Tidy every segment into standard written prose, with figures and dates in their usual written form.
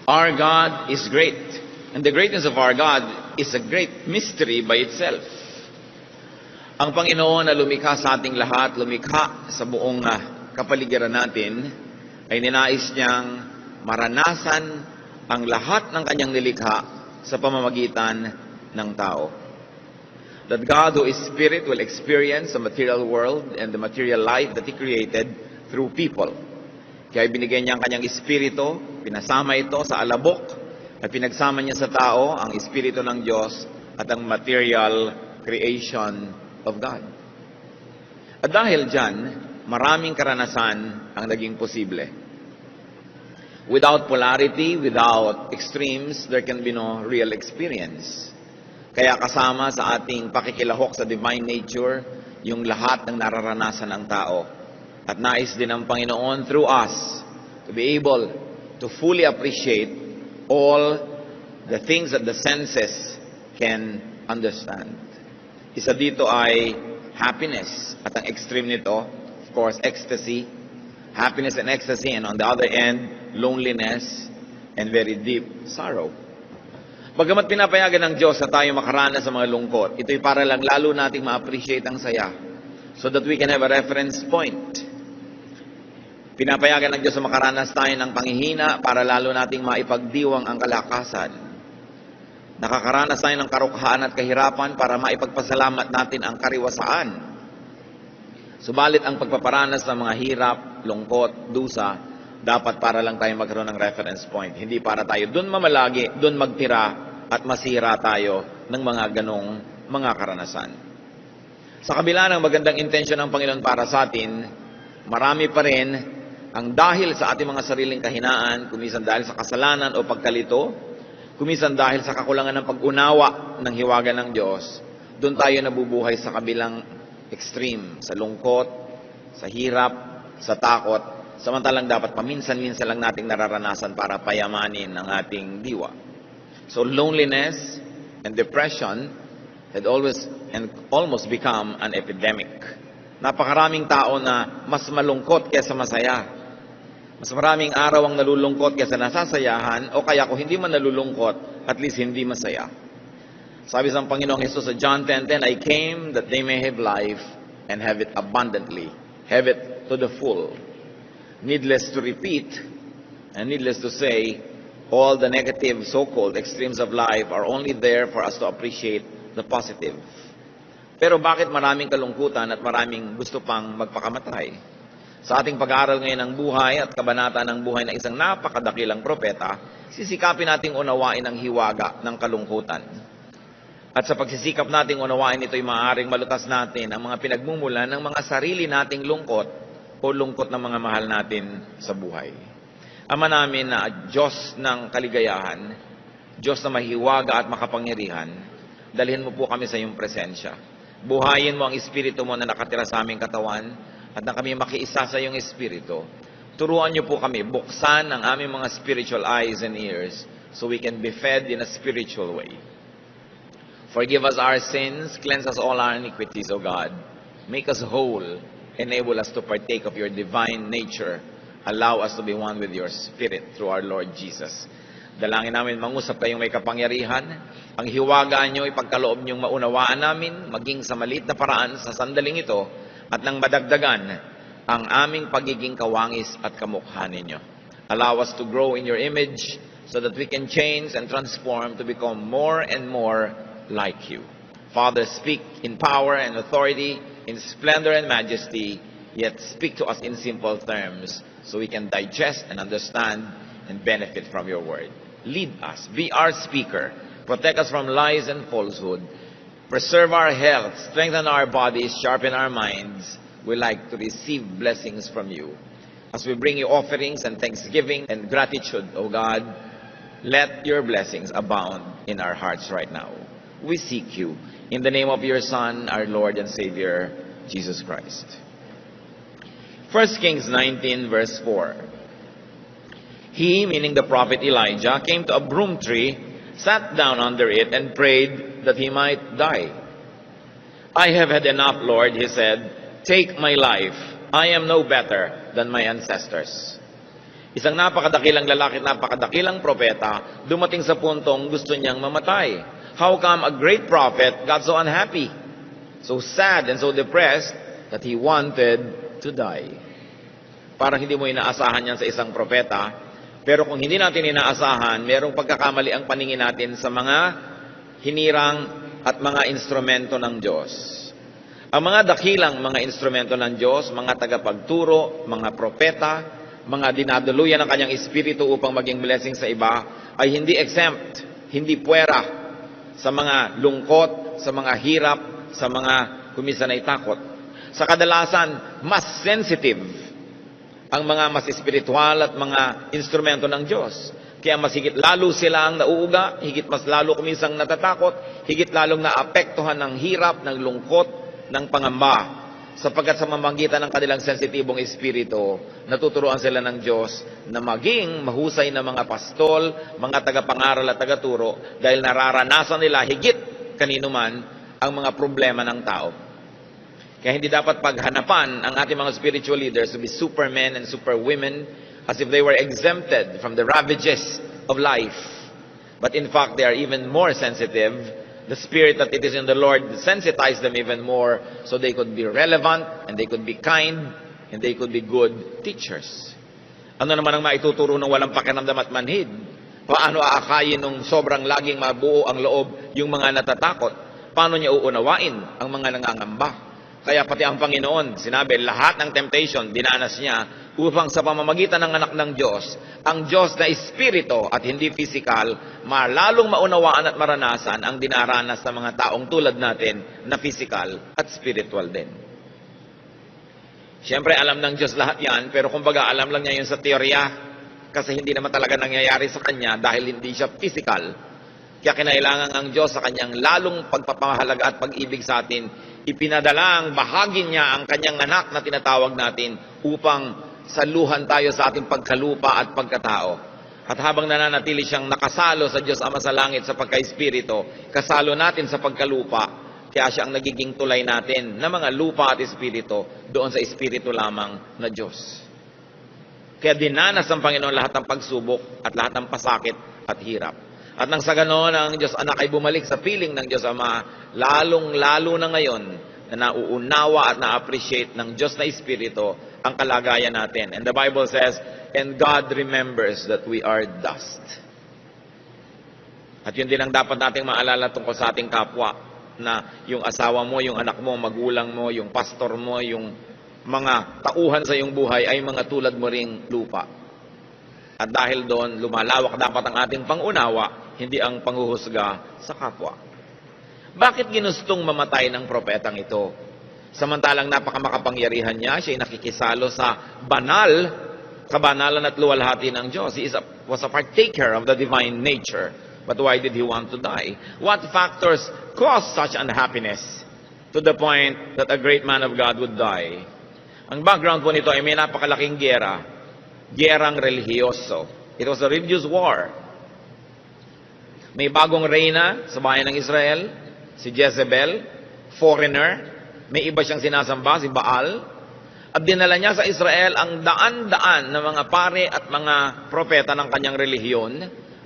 Our God is great. And the greatness of our God is a great mystery by itself. Ang Panginoon na lumikha sa ating lahat, lumikha sa buong kapaligiran natin, ay ninais niyang maranasan ang lahat ng kanyang nilikha sa pamamagitan ng tao. That God who is Spirit will experience the material world and the material life that He created through people. Kaya binigay niya ang kanyang Espiritu, pinasama ito sa alabok, at pinagsama niya sa tao ang Espiritu ng Diyos at ang material creation of God. At dahil dyan, maraming karanasan ang naging posible. Without polarity, without extremes, there can be no real experience. Kaya kasama sa ating pakikilahok sa divine nature, yung lahat ng nararanasan ng tao. At nais din ng Panginoon through us to be able to fully appreciate all the things that the senses can understand. Isa dito ay happiness. At ang extreme nito, of course, ecstasy. Happiness and ecstasy. And on the other end, loneliness and very deep sorrow. Bagamat pinapayagan ng Diyos na tayo makaranas sa mga lungkot, ito'y para lang lalo nating ma-appreciate ang saya so that we can have a reference point. Pinapayagan ng Diyos na makaranas tayo ng panghihina para lalo nating maipagdiwang ang kalakasan. Nakakaranas tayo ng karukhaan at kahirapan para maipagpasalamat natin ang kariwasaan. Subalit ang pagpaparanas ng mga hirap, lungkot, dusa, dapat para lang tayo magkaroon ng reference point. Hindi para tayo dun mamalagi, dun magtira at masira tayo ng mga ganong mga karanasan. Sa kabila ng magandang intensyon ng Panginoon para sa atin, marami pa rin ang dahil sa ating mga sariling kahinaan, kumisan dahil sa kasalanan o pagkalito, kumisan dahil sa kakulangan ng pag-unawa ng hiwaga ng Diyos, doon tayo nabubuhay sa kabilang extreme, sa lungkot, sa hirap, sa takot, samantalang dapat paminsan-minsan lang nating nararanasan para payamanin ang ating diwa. So loneliness and depression had always and almost become an epidemic. Napakaraming tao na mas malungkot kaysa masaya. Mas maraming araw ang nalulungkot kaysa nasasayahan, o kaya kung hindi man nalulungkot, at least hindi masaya. Sabi sa Panginoong Jesus sa John 10:10, I came that they may have life and have it abundantly, have it to the full. Needless to repeat, and needless to say, all the negative so-called extremes of life are only there for us to appreciate the positive. Pero bakit maraming kalungkutan at maraming gusto pang magpakamatay? Sa ating pag-aaral ngayon ng buhay at kabanata ng buhay ng isang napakadakilang propeta, sisikapin nating unawain ang hiwaga ng kalungkutan. At sa pagsisikap nating unawain ito'y maaaring malutas natin ang mga pinagmumulan ng mga sarili nating lungkot o lungkot ng mga mahal natin sa buhay. Ama namin na Diyos ng kaligayahan, Diyos na mahiwaga at makapangyarihan, dalhin mo po kami sa iyong presensya. Buhayin mo ang Espiritu mo na nakatira sa aming katawan, at na kami makiisa sa iyong Espiritu. Turuan niyo po kami, buksan ang aming mga spiritual eyes and ears so we can be fed in a spiritual way. Forgive us our sins, cleanse us all our iniquities, O God. Make us whole, enable us to partake of your divine nature. Allow us to be one with your Spirit through our Lord Jesus. Dalangin namin mangusap kayong may kapangyarihan. Ang hiwaga niyo, ipagkaloob niyong maunawaan namin, maging sa maliit na paraan sa sandaling ito, at nang madagdagan ang aming pagiging kawangis at kamukha ninyo. Allow us to grow in your image so that we can change and transform to become more and more like you. Father, speak in power and authority, in splendor and majesty, yet speak to us in simple terms so we can digest and understand and benefit from your word. Lead us, be our speaker, protect us from lies and falsehood, preserve our health, strengthen our bodies, sharpen our minds. We like to receive blessings from you. As we bring you offerings and thanksgiving and gratitude, O God, let your blessings abound in our hearts right now. We seek you in the name of your Son, our Lord and Savior, Jesus Christ. 1 Kings 19, verse 4. He, meaning the prophet Elijah, came to a broom tree, sat down under it, and prayed that he might die. I have had enough, Lord, he said. Take my life. I am no better than my ancestors. Isang napakadakilang lalaki at napakadakilang propeta, dumating sa puntong gusto niyang mamatay. How come a great prophet got so unhappy, so sad and so depressed that he wanted to die? Parang hindi mo inaasahan yan sa isang propeta, pero kung hindi natin inaasahan, merong pagkakamali ang paningin natin sa mga hinirang at mga instrumento ng Diyos. Ang mga dakilang mga instrumento ng Diyos, mga tagapagturo, mga propeta, mga dinaduluyan ng kanyang espiritu upang maging blessing sa iba, ay hindi exempt, hindi puwera sa mga lungkot, sa mga hirap, sa mga kuminsan ay takot. Sa kadalasan, mas sensitive ang mga mas espiritual at mga instrumento ng Diyos. Kaya mas higit lalo silang nauuga, higit mas lalo kuminsang natatakot, higit lalong naapektuhan ng hirap, ng lungkot, ng pangamba. Sapagkat sa mamamagitan ng kanilang sensitibong espiritu, natuturuan sila ng Diyos na maging mahusay na mga pastol, mga tagapangaral at tagaturo, dahil nararanasan nila higit kanino man ang mga problema ng tao. Kaya hindi dapat paghanapan ang ating mga spiritual leaders to be supermen and superwomen as if they were exempted from the ravages of life. But in fact, they are even more sensitive. The Spirit that it is in the Lord sensitized them even more so they could be relevant and they could be kind and they could be good teachers. Ano naman ang maituturo ng walang pakiramdam at manhid? Paano aakayin nung sobrang laging mabuo ang loob yung mga natatakot? Paano niya uunawain ang mga nangangamba? Kaya pati ang Panginoon, sinabi, lahat ng temptation, dinanas niya upang sa pamamagitan ng anak ng Diyos, ang Diyos na espiritu at hindi physical, malalong maunawaan at maranasan ang dinaranas ng mga taong tulad natin na physical at spiritual din. Siyempre, alam ng Diyos lahat yan, pero kumbaga alam lang niya yun sa teorya kasi hindi naman talaga nangyayari sa Kanya dahil hindi siya physical. Kaya kinailangan ang Diyos sa Kanyang lalong pagpapahalaga at pag-ibig sa atin, ipinadala ang bahagi niya ang Kanyang anak na tinatawag natin upang saluhan tayo sa ating pagkalupa at pagkatao. At habang nananatili siyang nakasalo sa Diyos Ama sa langit sa pagka-espiritu, kasalo natin sa pagkalupa, kaya siya ang nagiging tulay natin na mga lupa at espiritu doon sa espiritu lamang na Diyos. Kaya dinanas ng Panginoon lahat ng pagsubok at lahat ng pasakit at hirap. At nang sa ganoon, ang Diyos Anak ay bumalik sa piling ng Diyos Ama, lalong-lalo na ngayon na nauunawa at na-appreciate ng Diyos na Espiritu ang kalagayan natin. And the Bible says, and God remembers that we are dust. At yun din ang dapat nating maalala tungkol sa ating kapwa, na yung asawa mo, yung anak mo, magulang mo, yung pastor mo, yung mga tauhan sa iyong buhay ay mga tulad mo ring lupa. At dahil doon, lumalawak dapat ang ating pangunawa, hindi ang panghuhusga sa kapwa. Bakit ginustong mamatay ng propetang ito? Samantalang napakamakapangyarihan niya, siya'y nakikisalo sa banal, kabanalan at luwalhati ng Diyos. He was a partaker of the divine nature. But why did he want to die? What factors caused such unhappiness to the point that a great man of God would die? Ang background po nito ay may napakalaking giyera, giyerang relihiyoso. It was a religious war. May bagong reyna sa bayan ng Israel, si Jezebel, foreigner. May iba siyang sinasamba, si Baal. At dinala niya sa Israel ang daan-daan ng mga pare at mga propeta ng kanyang relihiyon.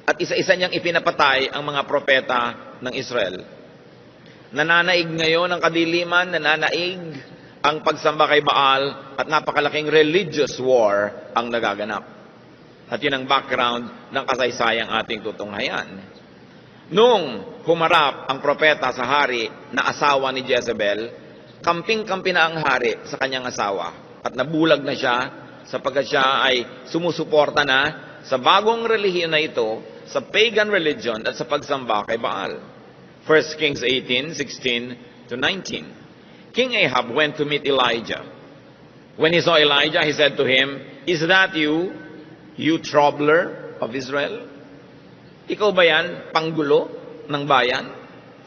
At isa-isa niyang ipinapatay ang mga propeta ng Israel. Nananaig ngayon ang kadiliman, nananaig ang pagsamba kay Baal, at napakalaking religious war ang nagaganap. At yun ang background ng kasaysayang ating tutunghayan. Nung humarap ang propeta sa hari na asawa ni Jezebel, kamping-kampi na ang hari sa kanyang asawa. At nabulag na siya sapagkat siya ay sumusuporta na sa bagong relihiyon na ito, sa pagan religion at sa pagsamba kay Baal. 1 Kings 18:16 to 19. King Ahab went to meet Elijah. When he saw Elijah, he said to him, "Is that you, you troubler of Israel?" Ikaw ba yan, panggulo ng bayan?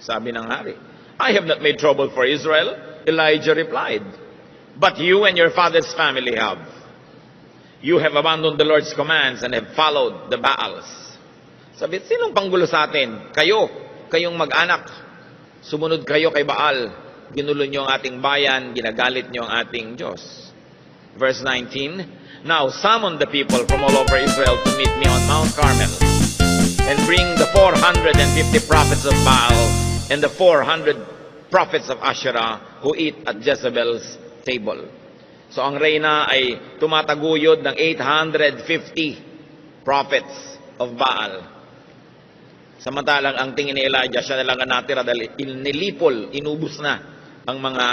Sabi ng hari. "I have not made trouble for Israel," Elijah replied. "But you and your father's family have. You have abandoned the Lord's commands and have followed the Baals." Sabi, sinong panggulo sa atin? Kayo, kayong mag-anak. Sumunod kayo kay Baal. Ginulo niyo ang ating bayan, ginagalit niyo ang ating Diyos. Verse 19, Now summon the people from all over Israel to meet me on Mount Carmel, and bring the 450 prophets of Baal and the 400 prophets of Asherah who eat at Jezebel's table. So ang reyna ay tumataguyod ng 850 prophets of Baal. Samantalang ang tingin ni Elijah, siya na lang ang natira dahil nilipol, inubos na ang mga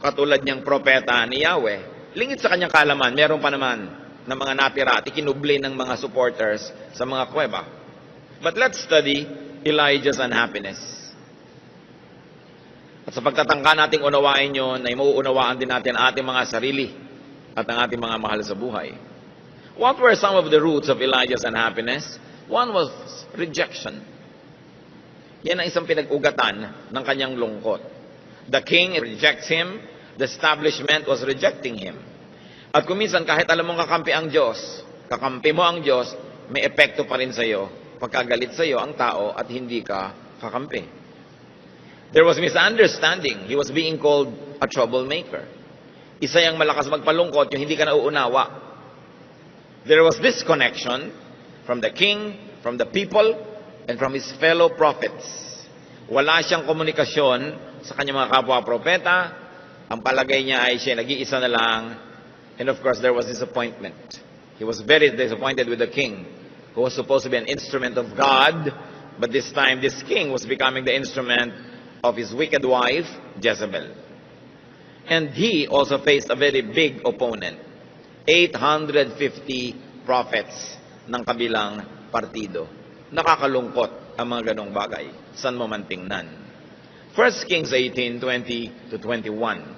katulad niyang propeta ni Yahweh. Lingit sa kanyang kaalaman, meron pa naman na mga natira at ikinubli ng mga supporters sa mga kuweba. But let's study Elijah's unhappiness. At sa pagtatangka nating unawain yun, ay mauunawaan din natin ang ating mga sarili at ang ating mga mahal sa buhay. What were some of the roots of Elijah's unhappiness? One was rejection. Yan ang isang pinag-ugatan ng kanyang lungkot. The king rejects him, the establishment was rejecting him. At kung minsan, kahit alam mong kakampi ang Diyos, kakampi mo ang Diyos, may epekto pa rin sa iyo, pagkagalit sa iyo ang tao at hindi ka kakampi. There was misunderstanding. He was being called a troublemaker. Isa yung malakas magpalungkot, yung hindi ka nauunawa. There was disconnection from the king, from the people, and from his fellow prophets. Wala siyang komunikasyon sa kanyang mga kapwa-propeta. Ang palagay niya ay siya nag-iisa na lang. And of course, there was disappointment. He was very disappointed with the king, who was supposed to be an instrument of God, but this time this king was becoming the instrument of his wicked wife, Jezebel. And he also faced a very big opponent, 850 prophets ng kabilang partido. Nakakalungkot ang mga ganong bagay. San mo man tingnan. 1 Kings 18:20-21.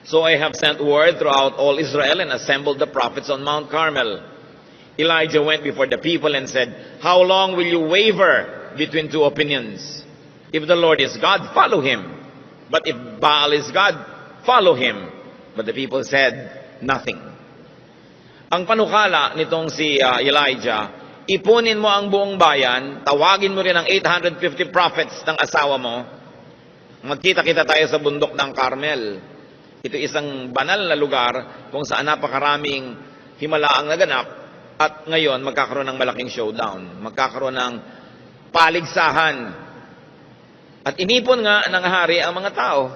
So I have sent word throughout all Israel and assembled the prophets on Mount Carmel. Elijah went before the people and said, how long will you waver between two opinions? If the Lord is God, follow him. But if Baal is God, follow him. But the people said nothing. Ang panukala nitong si Elijah, ipunin mo ang buong bayan, tawagin mo rin ang 850 prophets ng asawa mo, magkita-kita tayo sa bundok ng Carmel. Ito isang banal na lugar kung saan napakaraming himalaang naganap at ngayon magkakaroon ng malaking showdown, magkakaroon ng paligsahan. At inipon nga ng hari ang mga tao.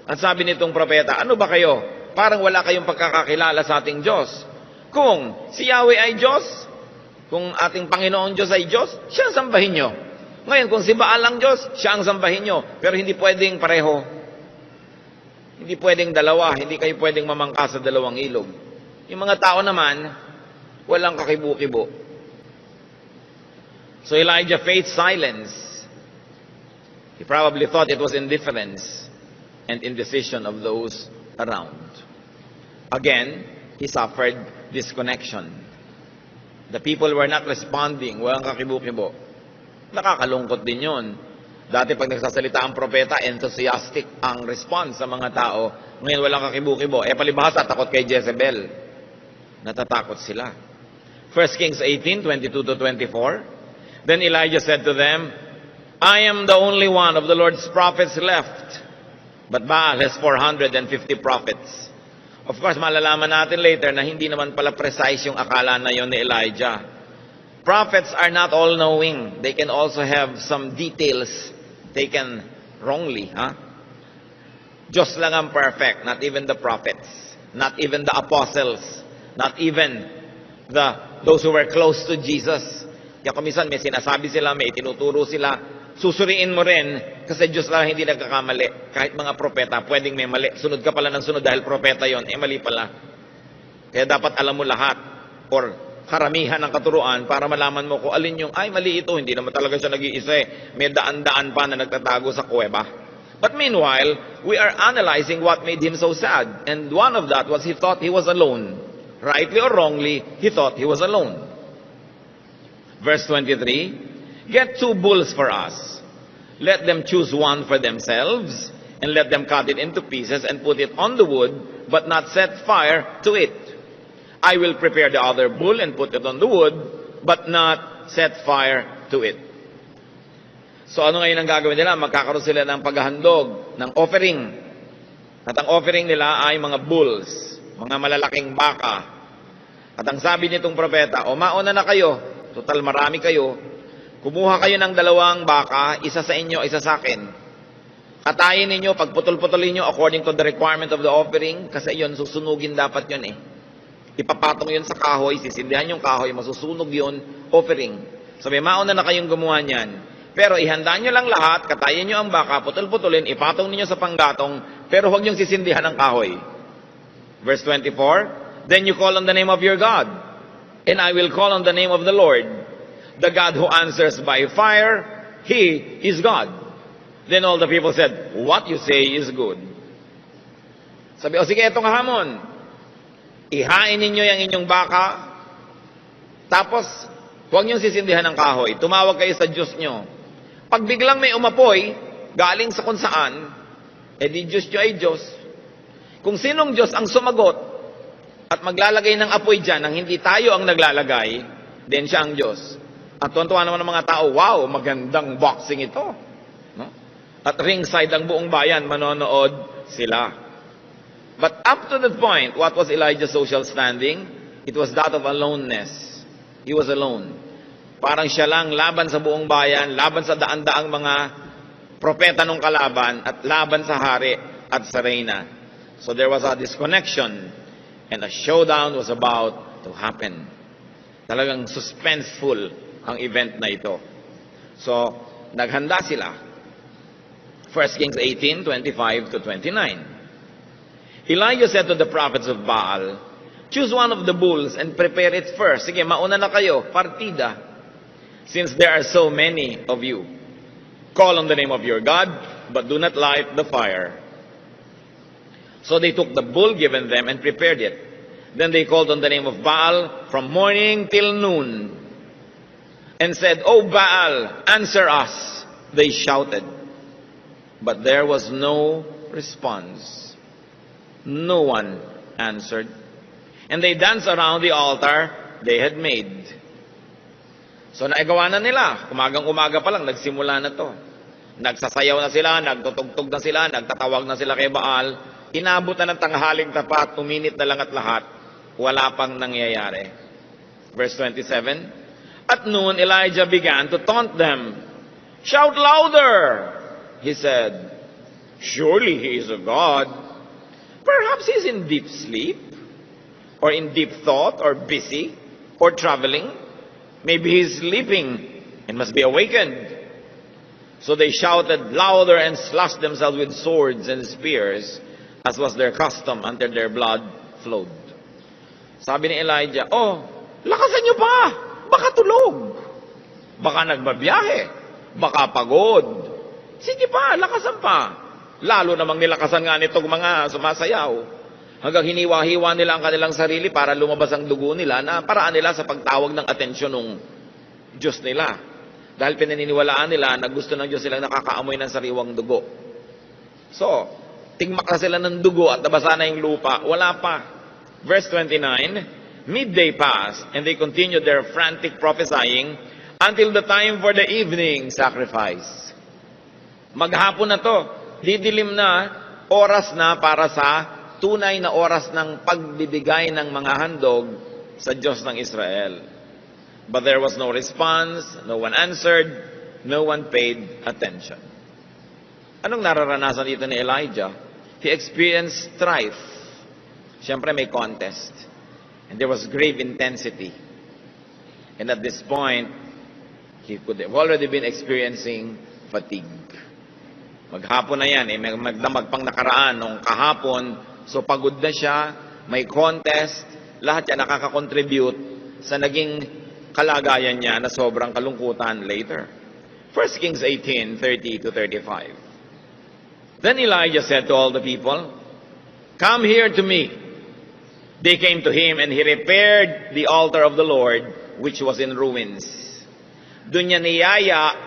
At sabi nitong propeta, ano ba kayo? Parang wala kayong pagkakakilala sa ating Diyos. Kung si Yahweh ay Diyos, kung ating Panginoon Diyos ay Diyos, siya ang sambahin nyo. Ngayon, kung si Baal ang Diyos, siya ang sambahin nyo. Pero hindi pwedeng pareho. Hindi pwedeng dalawa. Hindi kayo pwedeng mamangka sa dalawang ilog. Yung mga tao naman, walang kakibu-kibo. So Elijah faced silence. He probably thought it was indifference and indecision of those around. Again, he suffered disconnection. The people were not responding. Walang kakibu-kibo. Nakakalungkot din yun. Dati pag nagsasalita ang propeta, enthusiastic ang response sa mga tao. Ngayon walang kakibu-kibo. Palibhasa, takot kay Jezebel. Natatakot sila. 1 Kings 18:22-24. Then Elijah said to them, I am the only one of the Lord's prophets left, but Baal has 450 prophets. Of course, malalaman natin later na hindi naman pala precise yung akala na yon ni Elijah. Prophets are not all-knowing. They can also have some details taken wrongly. Diyos lang ang perfect, not even the prophets, not even the apostles, not even those who were close to Jesus. Kaya kumisan may sinasabi sila, may itinuturo sila, susuriin mo rin, kasi Diyos lang hindi nagkakamali. Kahit mga propeta, pwedeng may mali. Sunod ka pala ng sunod dahil propeta yon, mali pala. Kaya dapat alam mo lahat, or karamihan ng katuruan, para malaman mo kung alin yung, ay mali ito, hindi naman talaga siya nag-iisa. May daan-daan pa na nagtatago sa kuweba. But meanwhile, we are analyzing what made him so sad. And one of that was he thought he was alone. Rightly or wrongly, he thought he was alone. Verse 23, get 2 bulls for us. Let them choose one for themselves, and let them cut it into pieces and put it on the wood, but not set fire to it. I will prepare the other bull and put it on the wood, but not set fire to it. So ano ngayon ang gagawin nila? Magkakaroon sila ng paghahandog, ng offering. At ang offering nila ay mga bulls. mga malalaking baka. At ang sabi nitong propeta, o mauna na kayo, total marami kayo, kumuha kayo ng 2 baka, isa sa inyo, isa sa akin. Katayin ninyo, pagputol-putulin nyo according to the requirement of the offering, kasi yun, susunugin dapat yun eh. Ipapatong yun sa kahoy, sisindihan yung kahoy, masusunog yun, offering. Sabi, mauna na kayong gumawa niyan. Pero ihanda nyo lang lahat, katayin nyo ang baka, putol-putulin, ipatong ninyo sa panggatong, pero huwag nyong sisindihan ang kahoy. Verse 24, then you call on the name of your God, and I will call on the name of the Lord. The God who answers by fire, He is God. Then all the people said, what you say is good. Sabi, o sige, itong hamon. Ihain ninyo yung inyong baka, tapos huwag niyong sisindihan ng kahoy. Tumawag kayo sa Diyos nyo. Pag biglang may umapoy, galing sa kung saan, di Diyos nyo ay Diyos. Kung sinong Diyos ang sumagot, at maglalagay ng apoy dyan, nang hindi tayo ang naglalagay, then siya ang Diyos. At tuwan-tuwa naman ng mga tao, wow, magandang boxing ito. No? At ringside ang buong bayan, manonood sila. But up to that point, what was Elijah's social standing? It was that of aloneness. He was alone. Parang siya lang laban sa buong bayan, laban sa daan-daang mga propeta nung kalaban, at laban sa hari at sa reyna. So there was a disconnection. And a showdown was about to happen. Talagang suspenseful ang event na ito. So, naghanda sila. 1 Kings 18:25-29. Elijah said to the prophets of Baal, choose one of the bulls and prepare it first. Sige, mauna na kayo, partida. Since there are so many of you. Call on the name of your God, but do not light the fire. So they took the bull given them and prepared it. Then they called on the name of Baal from morning till noon and said, O Baal, answer us. They shouted. But there was no response. No one answered. And they danced around the altar they had made. So naagawa na nila. Umagang-umaga pa lang, nagsimula na to. Nagsasayaw na sila, nagtutugtog na sila, nagtatawag na sila kay Baal. Inabot na ng tanghaling tapat, uminit na lang at lahat, wala pang nangyayari. Verse 27, at noon Elijah began to taunt them. Shout louder, he said. Surely he is a god. Perhaps he's in deep sleep, or in deep thought, or busy, or traveling. Maybe he's sleeping and must be awakened. So they shouted louder and slashed themselves with swords and spears, as was their custom, until their blood flowed. Sabi ni Elijah, lakasan nyo pa! Baka tulog! Baka nagbabiyahe! Baka pagod! Sige pa, lakasan pa! Lalo namang nilakasan nga nitong mga sumasayaw. Hanggang hiniwa-hiwa nila ang kanilang sarili para lumabas ang dugo nila na paraan nila sa pagtawag ng atensyon ng Diyos nila. Dahil pinaniniwalaan nila na gusto ng Diyos silang nakakaamoy ng sariwang dugo. So, tingmak na sila ng dugo at nabasa na yung lupa. Wala pa. Verse 29, midday passed, and they continued their frantic prophesying until the time for the evening sacrifice. Maghapon na to. Didilim na, oras na para sa tunay na oras ng pagbibigay ng mga handog sa Diyos ng Israel. But there was no response, no one answered, no one paid attention. Anong nararanasan dito ni Elijah? He experienced strife. Siyempre may contest. And there was grave intensity. And at this point, he could have already been experiencing fatigue. Maghapon na yan, magdamag pang nakaraan nung kahapon, so pagod na siya, may contest, lahat yan nakaka-contribute sa naging kalagayan niya na sobrang kalungkutan later. 1 Kings 18:30-35. Then Elijah said to all the people, come here to me. They came to him, and he repaired the altar of the Lord, which was in ruins. Doon niya niyaya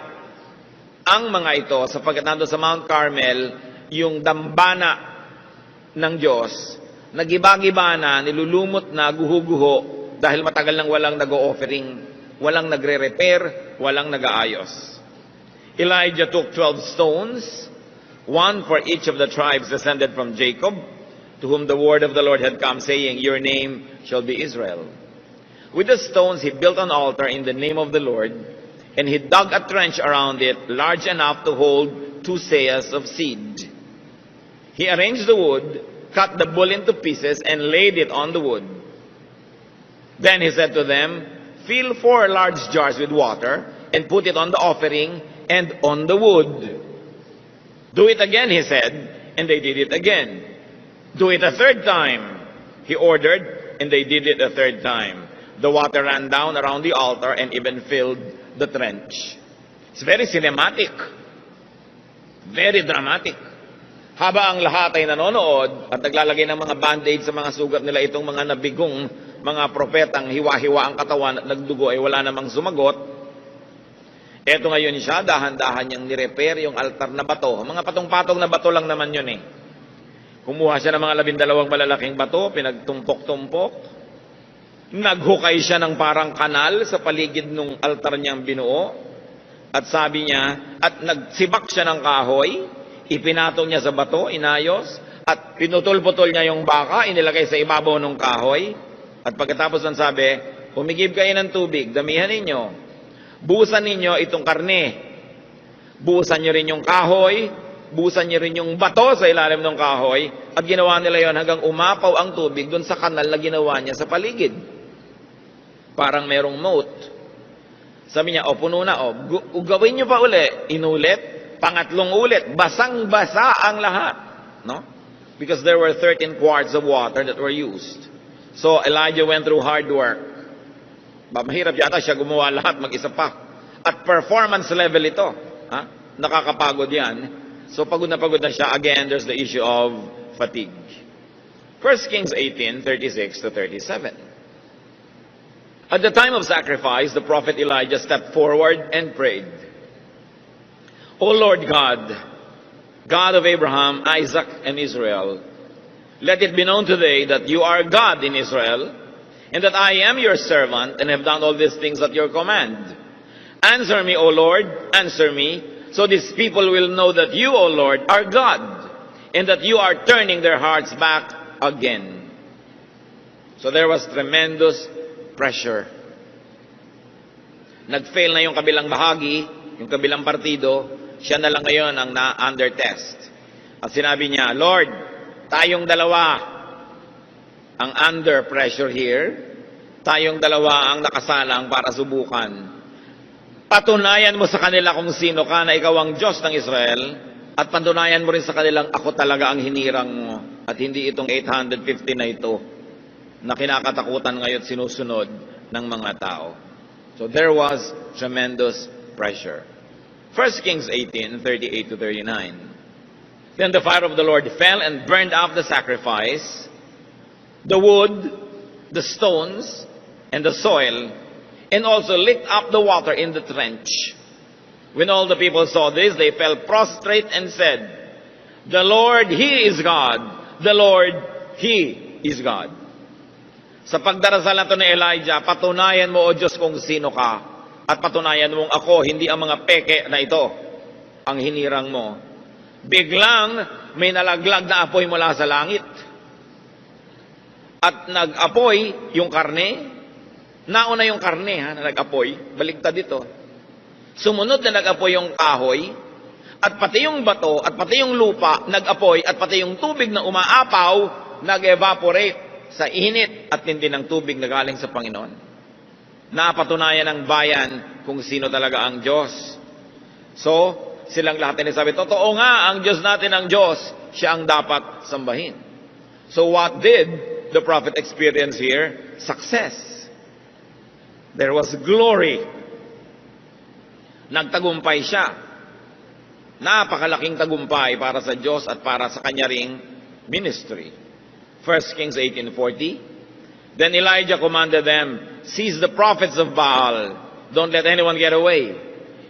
ang mga ito, sapagkat nando sa Mount Carmel, yung dambana ng Diyos, nagiba-giba na, nilulumot na, guho-guho, dahil matagal nang walang nag-o-offering, walang nagre-repair, walang nag-aayos. Elijah took 12 stones, one for each of the tribes descended from Jacob, to whom the word of the Lord had come, saying, Your name shall be Israel. With the stones he built an altar in the name of the Lord, and he dug a trench around it, large enough to hold 2 seahs of seed. He arranged the wood, cut the bull into pieces, and laid it on the wood. Then he said to them, Fill 4 large jars with water, and put it on the offering and on the wood. Do it again, he said, and they did it again. Do it a 3rd time, he ordered, and they did it a 3rd time. The water ran down around the altar and even filled the trench. It's very cinematic. Very dramatic. Haba ang lahat ay nanonood at naglalagay ng mga band-aid sa mga sugat nila, itong mga nabigong mga propetang hiwa-hiwa ang katawan at nagdugo ay wala namang sumagot. Eto ngayon siya, dahan-dahan niyang nirepair yung altar na bato. Mga patong-patong na bato lang naman yun eh. Kumuha siya ng mga 12 malalaking bato, pinagtumpok-tumpok. Naghukay siya ng parang kanal sa paligid ng altar niyang binuo. At sabi niya, at nagsibak siya ng kahoy, ipinatong niya sa bato, inayos, at pinutol-putol niya yung baka, inilagay sa ibabaw ng kahoy. At pagkatapos ng sabi, umigib kayo ng tubig, damihan ninyo. Buhusan ninyo itong karne. Buhusan niyo rin yung kahoy, buhusan niyo rin yung bato sa ilalim ng kahoy, at ginawa nila yon hanggang umapaw ang tubig dun sa kanal na ginawa niya sa paligid. Parang merong moat. Sabi niya, puno na, gawin niyo pa uli. Inulit, pangatlong ulit, basang-basa ang lahat. No? Because there were 13 quarts of water that were used. So Elijah went through hard work. Mahirap yata siya gumawa lahat mag-isa pa. At performance level ito. Nakakapagod yan. So pagod na siya. Again, there's the issue of fatigue. 1 Kings 18:36 to 37. At the time of sacrifice, the prophet Elijah stepped forward and prayed, O Lord God, God of Abraham, Isaac, and Israel, let it be known today that you are God in Israel, and that I am your servant, and have done all these things at your command. Answer me, O Lord, answer me, so these people will know that you, O Lord, are God, and that you are turning their hearts back again. So there was tremendous pressure. Nag-fail na yung kabilang bahagi, yung kabilang partido, siya na lang ngayon ang na-under test. At sinabi niya, Lord, tayong dalawa ang under pressure here, tayong dalawa ang nakasalang para subukan. Patunayan mo sa kanila kung sino ka, na ikaw ang Diyos ng Israel, at patunayan mo rin sa kanilang ako talaga ang hinirang mo, at hindi itong 850 na ito, na kinakatakutan ngayon sinusunod ng mga tao. So there was tremendous pressure. 1 Kings 18:38 to 39. Then the fire of the Lord fell and burned up the sacrifice, the wood, the stones, and the soil, and also licked up the water in the trench. When all the people saw this, they fell prostrate and said, The Lord, He is God. The Lord, He is God. Sa pagdarasal na ito ni Elijah, patunayan mo, O Diyos, kung sino ka. At patunayan mong ako, hindi ang mga peke na ito ang hinirang mo. Biglang may nalaglag na apoy mula sa langit. At nag-apoy yung karne. Nauna yung karne na nag-apoy. Baligtad dito. Sumunod na nag-apoy yung kahoy. At pati yung bato, at pati yung lupa, nag-apoy. At pati yung tubig na umaapaw, nag-evaporate sa init at tindi ng tubig na galing sa Panginoon. Napatunayan ng bayan kung sino talaga ang Diyos. So, silang lahat ay sabi, totoo nga, ang Diyos natin ang Diyos, siya ang dapat sambahin. So what did the prophet experience here? Success. There was glory. Nagtagumpay siya. Napakalaking tagumpay para sa Diyos at para sa kanya ring ministry. 1 Kings 18:40. Then Elijah commanded them, Seize the prophets of Baal. Don't let anyone get away.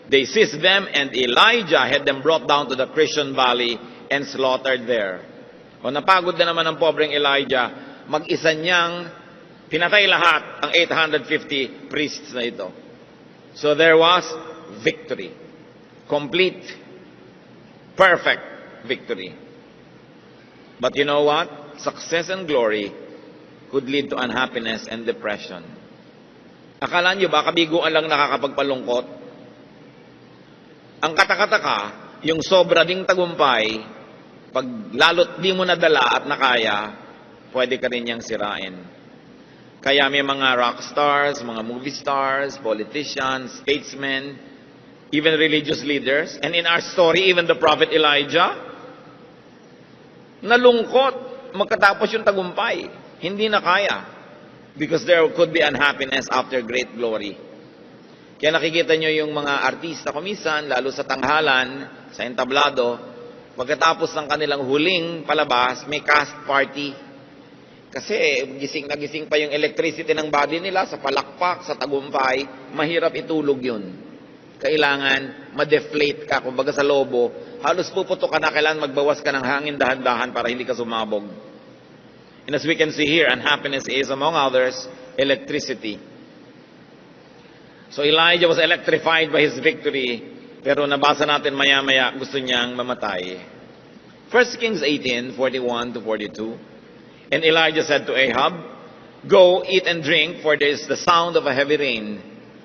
They seized them, and Elijah had them brought down to the Kishon Valley and slaughtered there. O napagod na naman ang pobreng Elijah, mag-isa niyang pinatay lahat ang 850 priests na ito. So there was victory. Complete, perfect victory. But you know what? success and glory could lead to unhappiness and depression. Akala nyo ba, kabiguan lang nakakapagpalungkot? Ang katakataka, yung sobra ding tagumpay, pag lalo't di mo nadala at nakaya, pwede ka rin niyang sirain. Kaya may mga rock stars, mga movie stars, politicians, statesmen, even religious leaders, and in our story, even the prophet Elijah, nalungkot magkatapos yung tagumpay. Hindi na kaya. Because there could be unhappiness after great glory. Kaya nakikita nyo yung mga artista kumisan, lalo sa tanghalan, sa entablado, pagkatapos ng kanilang huling palabas, may cast party. Kasi gising na gising pa yung electricity ng body nila sa palakpak, sa tagumpay, mahirap itulog yun. Kailangan ma-deflate ka, kumbaga sa lobo, halos puputo ka na, kailangan magbawas ka ng hangin dahan-dahan para hindi ka sumabog. And as we can see here, unhappiness is, among others, electricity. So Elijah was electrified by his victory, pero nabasa natin maya-maya, gusto niyang mamatay. 1 Kings 18:41-42. And Elijah said to Ahab, "Go, eat and drink, for there is the sound of a heavy rain."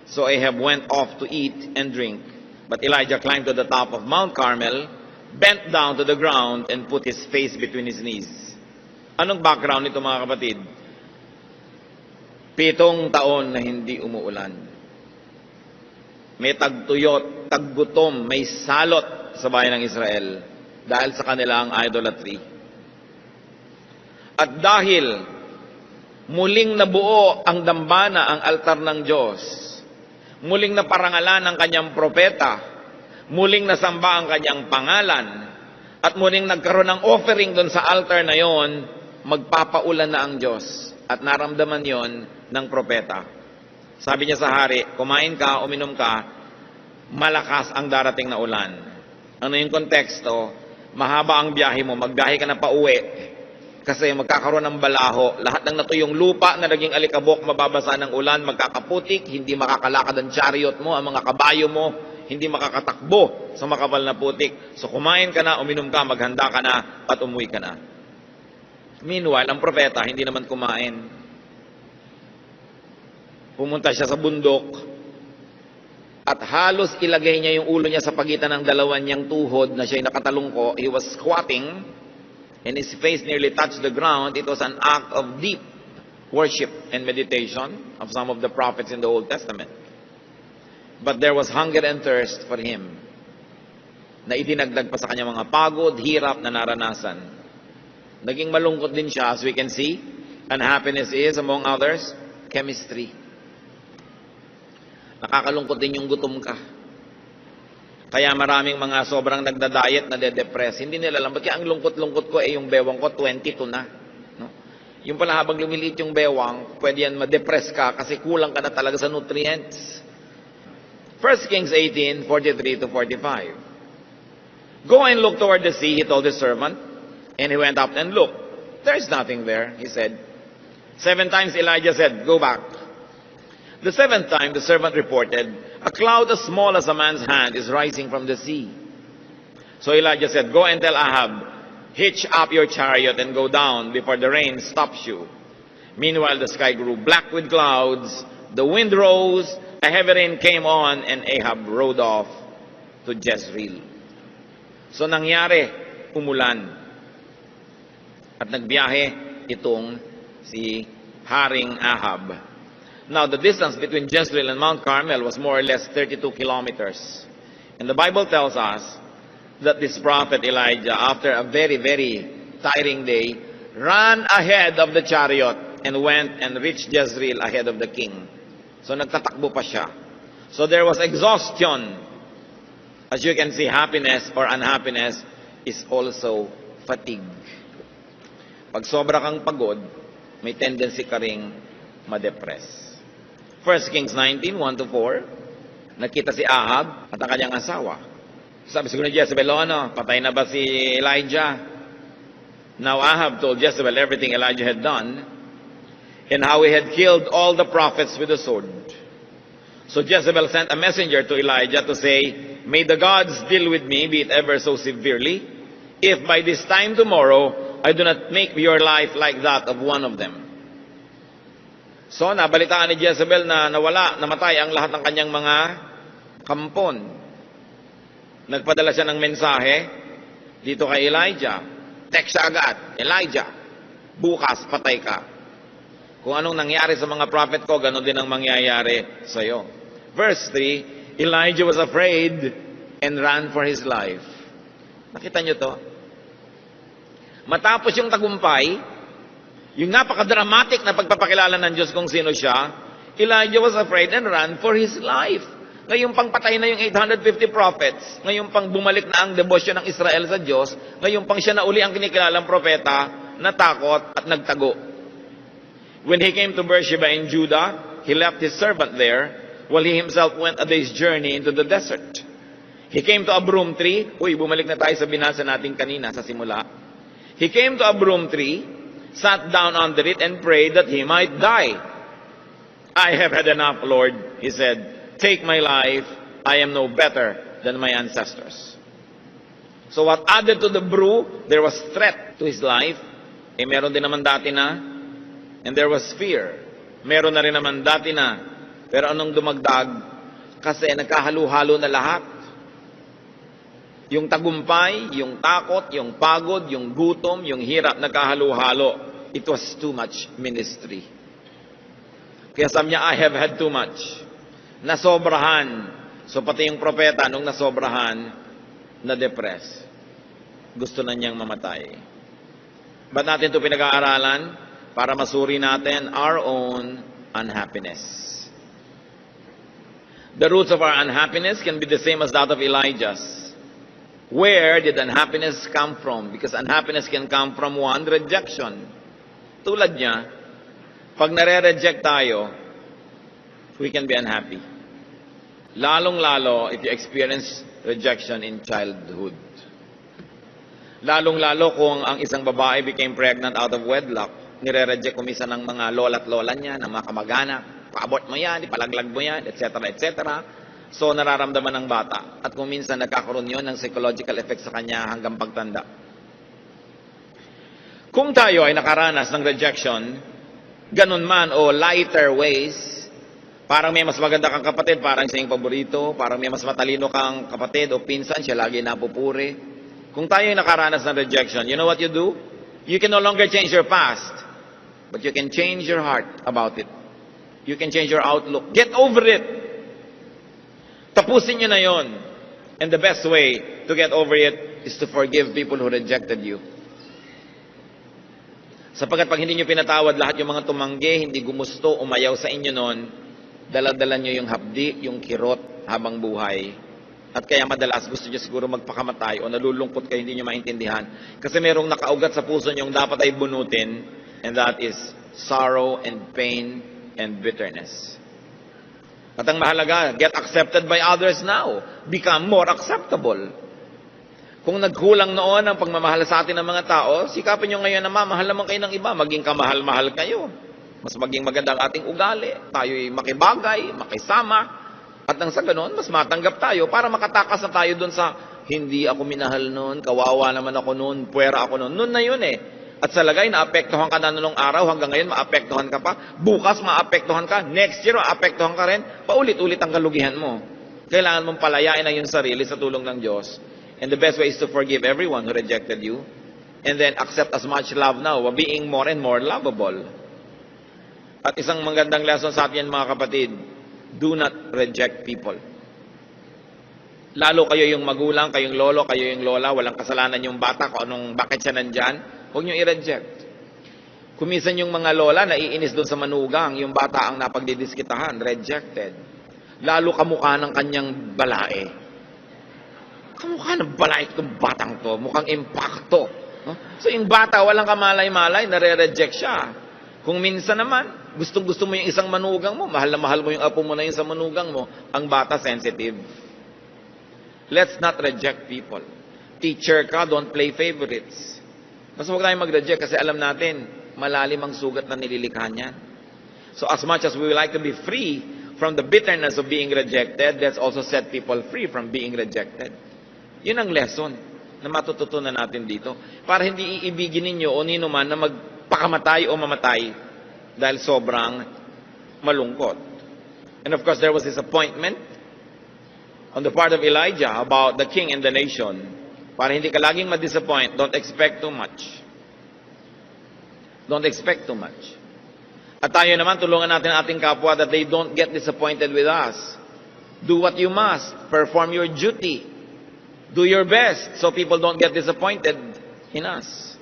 So Ahab went off to eat and drink. But Elijah climbed to the top of Mount Carmel, bent down to the ground, and put his face between his knees. Anong background nito, mga kapatid? 7 taon na hindi umuulan. May tagtuyot, taggutom, may salot sa bayan ng Israel dahil sa kanilang idolatry. At dahil muling nabuo ang dambana, ang altar ng Diyos, muling naparangalan ang kanyang propeta, muling nasamba ang kanyang pangalan, at muling nagkaroon ng offering doon sa altar na yon, magpapaulan na ang Diyos. At naramdaman yon ng propeta. Sabi niya sa hari, kumain ka, uminom ka, malakas ang darating na ulan. Ano yung konteksto? Mahaba ang biyahe mo, magbiyahe ka na pauwi. Kasi magkakaroon ng balaho. Lahat ng natuyong lupa na naging alikabok, mababasa ng ulan, magkakaputik, hindi makakalakad ang chariot mo, ang mga kabayo mo, hindi makakatakbo sa makapal na putik. So kumain ka na, uminom ka, maghanda ka na, at umuwi ka na. Meanwhile, ang propeta hindi naman kumain. Pumunta siya sa bundok at halos ilagay niya yung ulo niya sa pagitan ng dalawan niyang tuhod na siya'y nakatalungko. He was squatting and his face nearly touched the ground. It was an act of deep worship and meditation of some of the prophets in the Old Testament. But there was hunger and thirst for him na idinagdag pa sa kanyang mga pagod, hirap na naranasan. Naging malungkot din siya, as we can see. Unhappiness is, among others, chemistry. Nakakalungkot din yung gutom ka. Kaya maraming mga sobrang nagda-diet na de-depress. Hindi nila alam, ba't ang lungkot-lungkot ko, yung bewang ko, 22 na. No? Yung pala habang lumiliit yung bewang, pwede yan ma-depress ka kasi kulang ka na talaga sa nutrients. 1 Kings 18:43-45. Go and look toward the sea, he told his servant. And he went up and looked. There is nothing there, he said. 7 times Elijah said, go back. The 7th time the servant reported, a cloud as small as a man's hand is rising from the sea. So Elijah said, go and tell Ahab, hitch up your chariot and go down before the rain stops you. Meanwhile the sky grew black with clouds, the wind rose, a heavy rain came on, and Ahab rode off to Jezreel. So nangyari, umulan. At nagbiyahe itong si Haring Ahab. Now, the distance between Jezreel and Mount Carmel was more or less 32 kilometers. And the Bible tells us that this prophet Elijah, after a very, very tiring day, ran ahead of the chariot and went and reached Jezreel ahead of the king. So, nagtatakbo pa siya. So, there was exhaustion. As you can see, happiness or unhappiness is also fatigue. Pag sobra kang pagod, may tendency ka ring ma-depress. 1 Kings 19:1-4, nakita si Ahab at ang kanyang asawa. Sabi siguro ni Jezebel, patay na ba si Elijah? Now Ahab told Jezebel everything Elijah had done and how he had killed all the prophets with the sword. So Jezebel sent a messenger to Elijah to say, may the gods deal with me, be it ever so severely, if by this time tomorrow I do not make your life like that of one of them. So, nabalitaan ni Jezebel na namatay ang lahat ng kanyang mga kampon. Nagpadala siya ng mensahe dito kay Elijah. Text siya agad, Elijah, bukas patay ka. Kung anong nangyari sa mga prophet ko, ganon din ang mangyayari sa iyo. Verse 3, Elijah was afraid and ran for his life. Nakita niyo to? Matapos yung tagumpay, yung napaka-dramatic na pagpapakilala ng Diyos kung sino siya, Elijah was afraid and ran for his life. Ngayon pang patay na yung 850 prophets, ngayon pang bumalik na ang debosyon ng Israel sa Diyos, ngayon pang siya na uli ang kinikilalang propeta, natakot at nagtago. When he came to Beersheba in Judah, he left his servant there, while he himself went a day's journey into the desert. He came to a broom tree. Bumalik na tayo sa binasa natin kanina sa simula. He came to a broom tree, sat down under it, and prayed that he might die. I have had enough, Lord, he said. Take my life. I am no better than my ancestors. So what added to the brew, there was threat to his life. Meron din naman dati na. And there was fear. Meron na rin naman dati na. Pero anong dumagdag? Kasi nagkahalo-halo na lahat. Yung tagumpay, yung takot, yung pagod, yung gutom, yung hirap, nagkahalo-halo. It was too much ministry. Kaya sabi niya, I have had too much. Nasobrahan. So pati yung propeta, nung nasobrahan, na-depress. Gusto na niyang mamatay. Ba't natin ito pinag-aaralan? Para masuri natin our own unhappiness. The roots of our unhappiness can be the same as that of Elijah's. Where did unhappiness come from? Because unhappiness can come from one, rejection. Tulad niya, pag nare-reject tayo, we can be unhappy. Lalong-lalo if you experience rejection in childhood. Lalong-lalo kung ang isang babae became pregnant out of wedlock, nire-reject kumisa ng mga lola't lola niya, ng mga kamag-anak, paabort mo yan, ipalaglag mo yan, etc., etc. So, nararamdaman ng bata. At kung minsan nagkakaroon yun ng psychological effect sa kanya hanggang pagtanda. Kung tayo ay nakaranas ng rejection, ganun man o lighter ways, parang may mas maganda kang kapatid, parang siya yung paborito, parang may mas matalino kang kapatid o pinsan, siya lagi napupuri. Kung tayo ay nakaranas ng rejection, you know what you do? You can no longer change your past, but you can change your heart about it. You can change your outlook. Get over it. Tapusin nyo na yon. And the best way to get over it is to forgive people who rejected you. Sapagkat pag hindi nyo pinatawad lahat yung mga tumanggi, hindi gumusto, umayaw sa inyo noon, dala-dala nyo yung hapdi, yung kirot habang buhay. At kaya madalas gusto nyo siguro magpakamatay o nalulungkot kayo, hindi nyo maintindihan. Kasi merong nakaugat sa puso nyo dapat ay bunutin, and that is sorrow and pain and bitterness. At ang mahalaga, get accepted by others now. Become more acceptable. Kung nagkulang noon ang pagmamahal sa atin ng mga tao, sikapin nyo ngayon na mamahal naman kayo ng iba, maging kamahal-mahal kayo. Mas maging maganda ang ating ugali, tayo'y makibagay, makisama, at nang sa ganon, mas matanggap tayo para makatakas na tayo dun sa hindi ako minahal noon, kawawa naman ako noon, puwera ako noon. Noon na yun eh. At sa lagay, naapektuhan ka na noong araw, hanggang ngayon, maapektuhan ka pa. Bukas, maapektuhan ka. Next year, maapektuhan ka rin. Paulit-ulit ang kalugihan mo. Kailangan mong palayain ang iyong sarili sa tulong ng Diyos. And the best way is to forgive everyone who rejected you. And then accept as much love now, being more and more lovable. At isang magandang lesson sa atin, mga kapatid, do not reject people. Lalo kayo yung magulang, kayong lolo, kayo yung lola, walang kasalanan yung bata, kung anong, bakit siya nandyan, huwag nyo i-reject. Kumisan yung mga lola, naiinis doon sa manugang, yung bata ang napagdidiskitahan, rejected. Lalo kamukha ng kanyang balae. Kamukha ng balae itong batang to, mukhang impacto. So yung bata, walang kamalay-malay, nare-reject siya. Kung minsan naman, gustong-gusto mo yung isang manugang mo, mahal na mahal mo yung apo mo na yung sa manugang mo, ang bata sensitive. Let's not reject people. Teacher ka, don't play favorites. Mas huwag tayong mag-reject kasi alam natin, malalim ang sugat na nililikha niyan. So as much as we would like to be free from the bitterness of being rejected, let's also set people free from being rejected. Yun ang lesson. na matututunan natin dito. Para hindi iibigin ninyo o nino man na magpakamatay o mamatay dahil sobrang malungkot. And of course, there was disappointment on the part of Elijah about the king and the nation. Para hindi ka laging ma-disappoint, don't expect too much. Don't expect too much. At tayo naman, tulungan natin ating kapwa that they don't get disappointed with us. Do what you must. Perform your duty. Do your best so people don't get disappointed in us.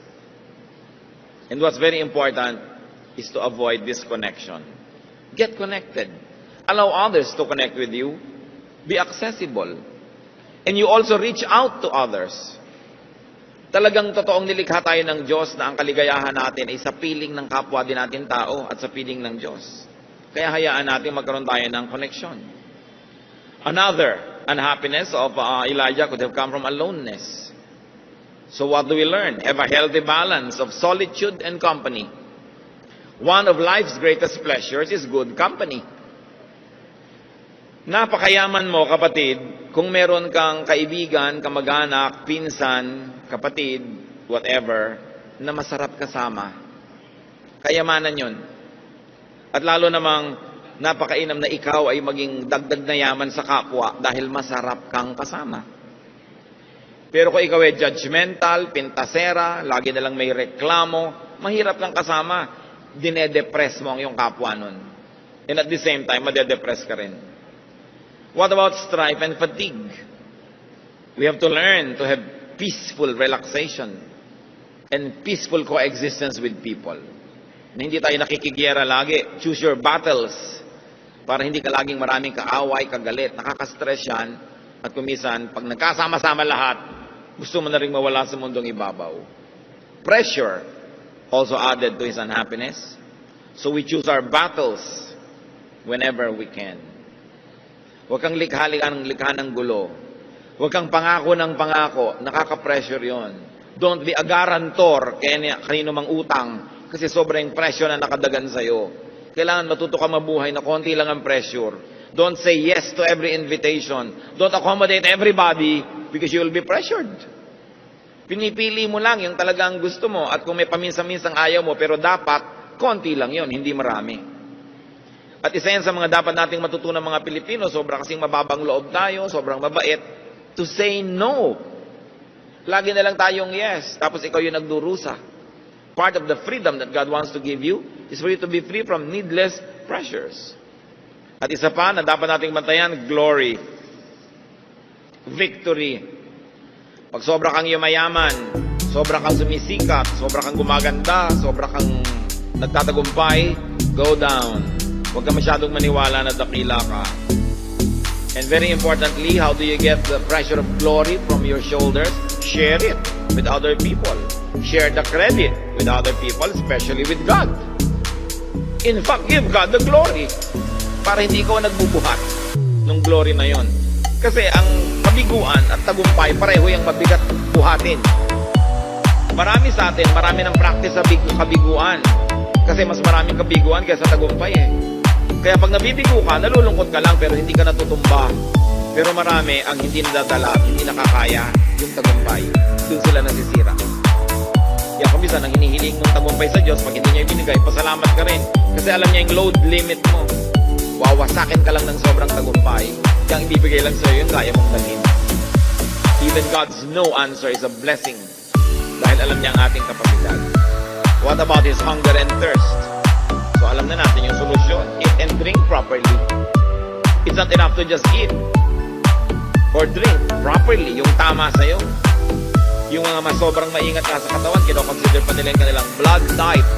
And what's very important is to avoid disconnection. Get connected. Allow others to connect with you. Be accessible. And you also reach out to others. Talagang totoong nilikha tayo ng Diyos na ang kaligayahan natin ay sa piling ng kapwa din natin tao at sa piling ng Diyos. Kaya hayaan natin magkaroon tayo ng connection. Another unhappiness of Elijah could have come from aloneness. So what do we learn? Have a healthy balance of solitude and company. One of life's greatest pleasures is good company. Napakayaman mo, kapatid, kung meron kang kaibigan, kamag-anak, pinsan, kapatid, whatever, na masarap kasama. Kayamanan yun. At lalo namang napakainam na ikaw ay maging dagdag na yaman sa kapwa dahil masarap kang kasama. Pero kung ikaw ay judgmental, pintasera, lagi na lang may reklamo, mahirap kang kasama, dinedepress mo ang iyong kapwa nun. And at the same time, madedepress ka rin. What about strife and fatigue? We have to learn to have peaceful relaxation and peaceful coexistence with people. Na hindi tayo nakikigyera lagi. Choose your battles para hindi ka laging maraming kaaway, kagalit. Nakaka-stress yan. At kumisan, pag nagkasama-sama lahat, gusto mo na rin mawala sa mundong ibabaw. Pressure also added to his unhappiness. So we choose our battles whenever we can. Huwag kang likha ng gulo. Huwag kang pangako ng pangako. Nakaka-pressure yon. Don't be a guarantor kanino mang utang kasi sobrang pressure na nakadagan sa'yo. Kailangan matuto ka mabuhay na konti lang ang pressure. Don't say yes to every invitation. Don't accommodate everybody because you will be pressured. Pinipili mo lang yung talagang gusto mo at kung may paminsan-minsang ayaw mo pero dapat, konti lang yon, hindi marami. At isa yan sa mga dapat nating matutunan mga Pilipino, sobrang kasing mababang loob tayo, sobrang mabait, to say no. Lagi na lang tayong yes, tapos ikaw yung nagdurusa. Part of the freedom that God wants to give you is for you to be free from needless pressures. At isa pa na dapat nating bantayan, glory. Victory. Pag sobra kang yumayaman, sobra kang sumisikat, sobra kang gumaganda, sobra kang nagtatagumpay, go down. Huwag ka masyadong maniwala na dakila ka. And very importantly, how do you get the pressure of glory from your shoulders? Share it with other people. Share the credit with other people, especially with God. In fact, give God the glory. Para hindi ikaw nagbubuhat ng glory na yon. Kasi ang kabiguan at tagumpay, pareho yung mabigat buhatin. Marami sa atin, marami ng practice sa kabiguan. Kasi mas maraming kabiguan kaysa tagumpay eh. Kaya pag nabibigo ka, nalulungkot ka lang pero hindi ka natutumba. Pero marami ang hindi nadadala, hindi nakakaya yung tagumpay. Doon sila nasisira. Kaya kung minsan, ang hinihiling mong tagumpay sa Diyos, pag hindi niya ibinigay, pasalamat ka rin. Kasi alam niya yung load limit mo. Wawasakin ka lang ng sobrang tagumpay. Kaya ang ibibigay lang sa'yo yung kaya mong dalhin. Even God's no answer is a blessing. Dahil alam niya ang ating kapasidad. What about his hunger and thirst? So alam na natin yung solusyon. Eat and drink properly. It's not enough to just eat or drink properly. Yung tama sa'yo. Yung mga mas sobrang maingat ka sa katawan, kinoconsider pa nila yung kanilang blood type.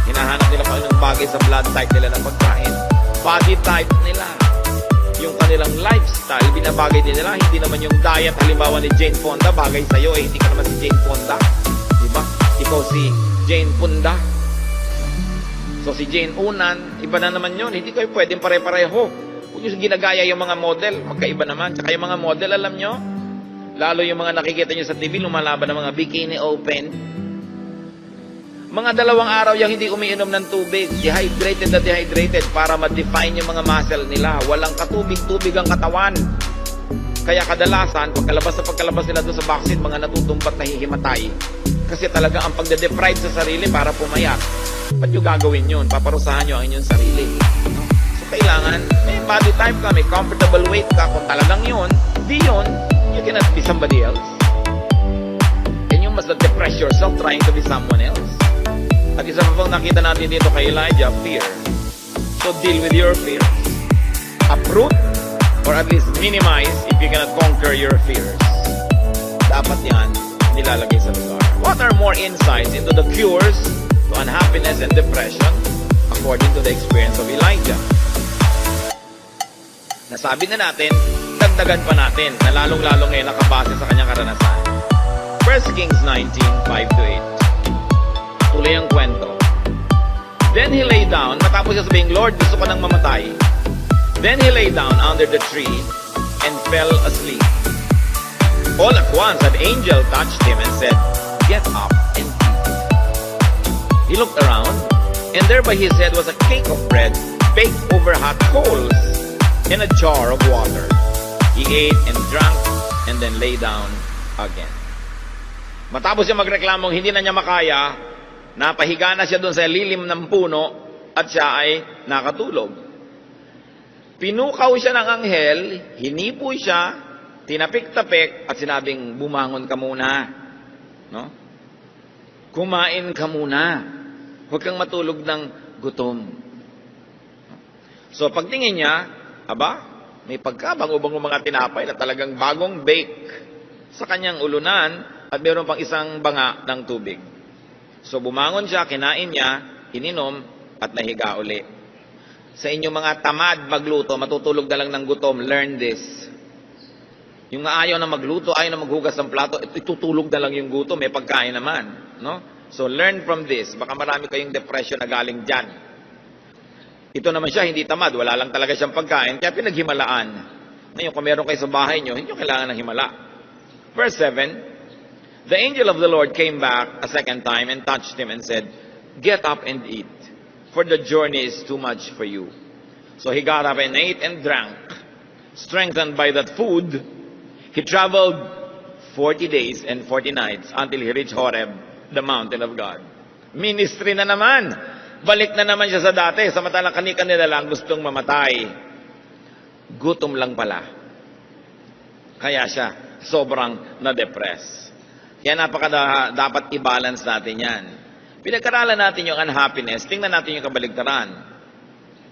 Hinahanap nila kung anong bagay sa blood type nila ng pagkain. Body type nila. Yung kanilang lifestyle, binabagay din nila. Hindi naman yung diet, halimbawa ni Jane Fonda, bagay sa'yo, eh hindi ka naman si Jane Fonda. Diba? Ikaw si Jane Fonda. So si Jane Unan, iba na naman yun. Hindi kayo pwedeng pare-pareho. Kung yung ginagaya yung mga model, magkaiba naman. Tsaka yung mga model, alam nyo, lalo yung mga nakikita nyo sa TV, lumalaban ng mga bikini open. Mga 2 araw yung hindi umiinom ng tubig, dehydrated na dehydrated para ma-define yung mga muscle nila. Walang katubig-tubig ang katawan. Kaya kadalasan, pagkalabas nila doon sa vaccine, mga natutumbat na hihimatay. Kasi talaga ang pagde-deprive sa sarili para pumayat. Ba't yung gagawin yun? Paparusahan nyo ang inyong sarili. So kailangan, may body type ka, may comfortable weight ka. Kung talagang yun, di yun, you cannot be somebody else. And you must not depress yourself trying to be someone else. At isa pa pang nakita natin dito kay Elijah, fear. So deal with your fears. Uproot or at least minimize if you cannot conquer your fears. Dapat yan nilalagay sa lugar. What are more insights into the cures to unhappiness and depression according to the experience of Elijah? Nasabi na natin, dagdagan pa natin na lalong-lalong ngayon nakabase sa kanyang karanasan. 1 Kings 19, 5-8. Tuloy ang kwento. Then he lay down, matapos siya sabing, Lord, gusto ko nang mamatay. Then he lay down under the tree and fell asleep. All at once an angel touched him and said, Get up and eat. He looked around, and there by his head was a cake of bread baked over hot coals and a jar of water. He ate and drank and then lay down again. Matapos siya magreklamong hindi na niya makaya, napahiga na siya doon sa lilim ng puno at siya ay nakatulog. Pinukaw siya ng anghel, hinipo siya, tinapik-tapik, at sinabing, bumangon ka muna. No? Kumain ka muna. Huwag kang matulog ng gutom. So, pagtingin niya, may pagkabango-bango mga tinapay na talagang bagong bake sa kanyang ulunan at mayroon pang isang banga ng tubig. So, bumangon siya, kinain niya, ininom, at nahiga uli. Sa inyong mga tamad magluto, matutulog na lang ng gutom, learn this. Yung ayaw na magluto, ayaw na maghugas ng plato, itutulog na lang yung gutom, may pagkain naman. No? So learn from this. Baka marami kayong depression na galing dyan. Ito naman siya, hindi tamad, wala lang talaga siyang pagkain, kaya pinaghimalaan. Ngayon, kung meron kayo sa bahay nyo, hindi nyo kailangan ng himala. Verse 7, The angel of the Lord came back a second time and touched him and said, Get up and eat. For the journey is too much for you. So he got up and ate and drank. Strengthened by that food, he traveled 40 days and 40 nights until he reached Horeb, the mountain of God. Ministry na naman. Balik na naman siya sa dati. Samantalang kanila lang gustong mamatay. Gutom lang pala. Kaya siya sobrang na-depress. Kaya dapat i-balance natin yan. Pinag-aralan natin yung unhappiness, tingnan natin yung kabaligtaran.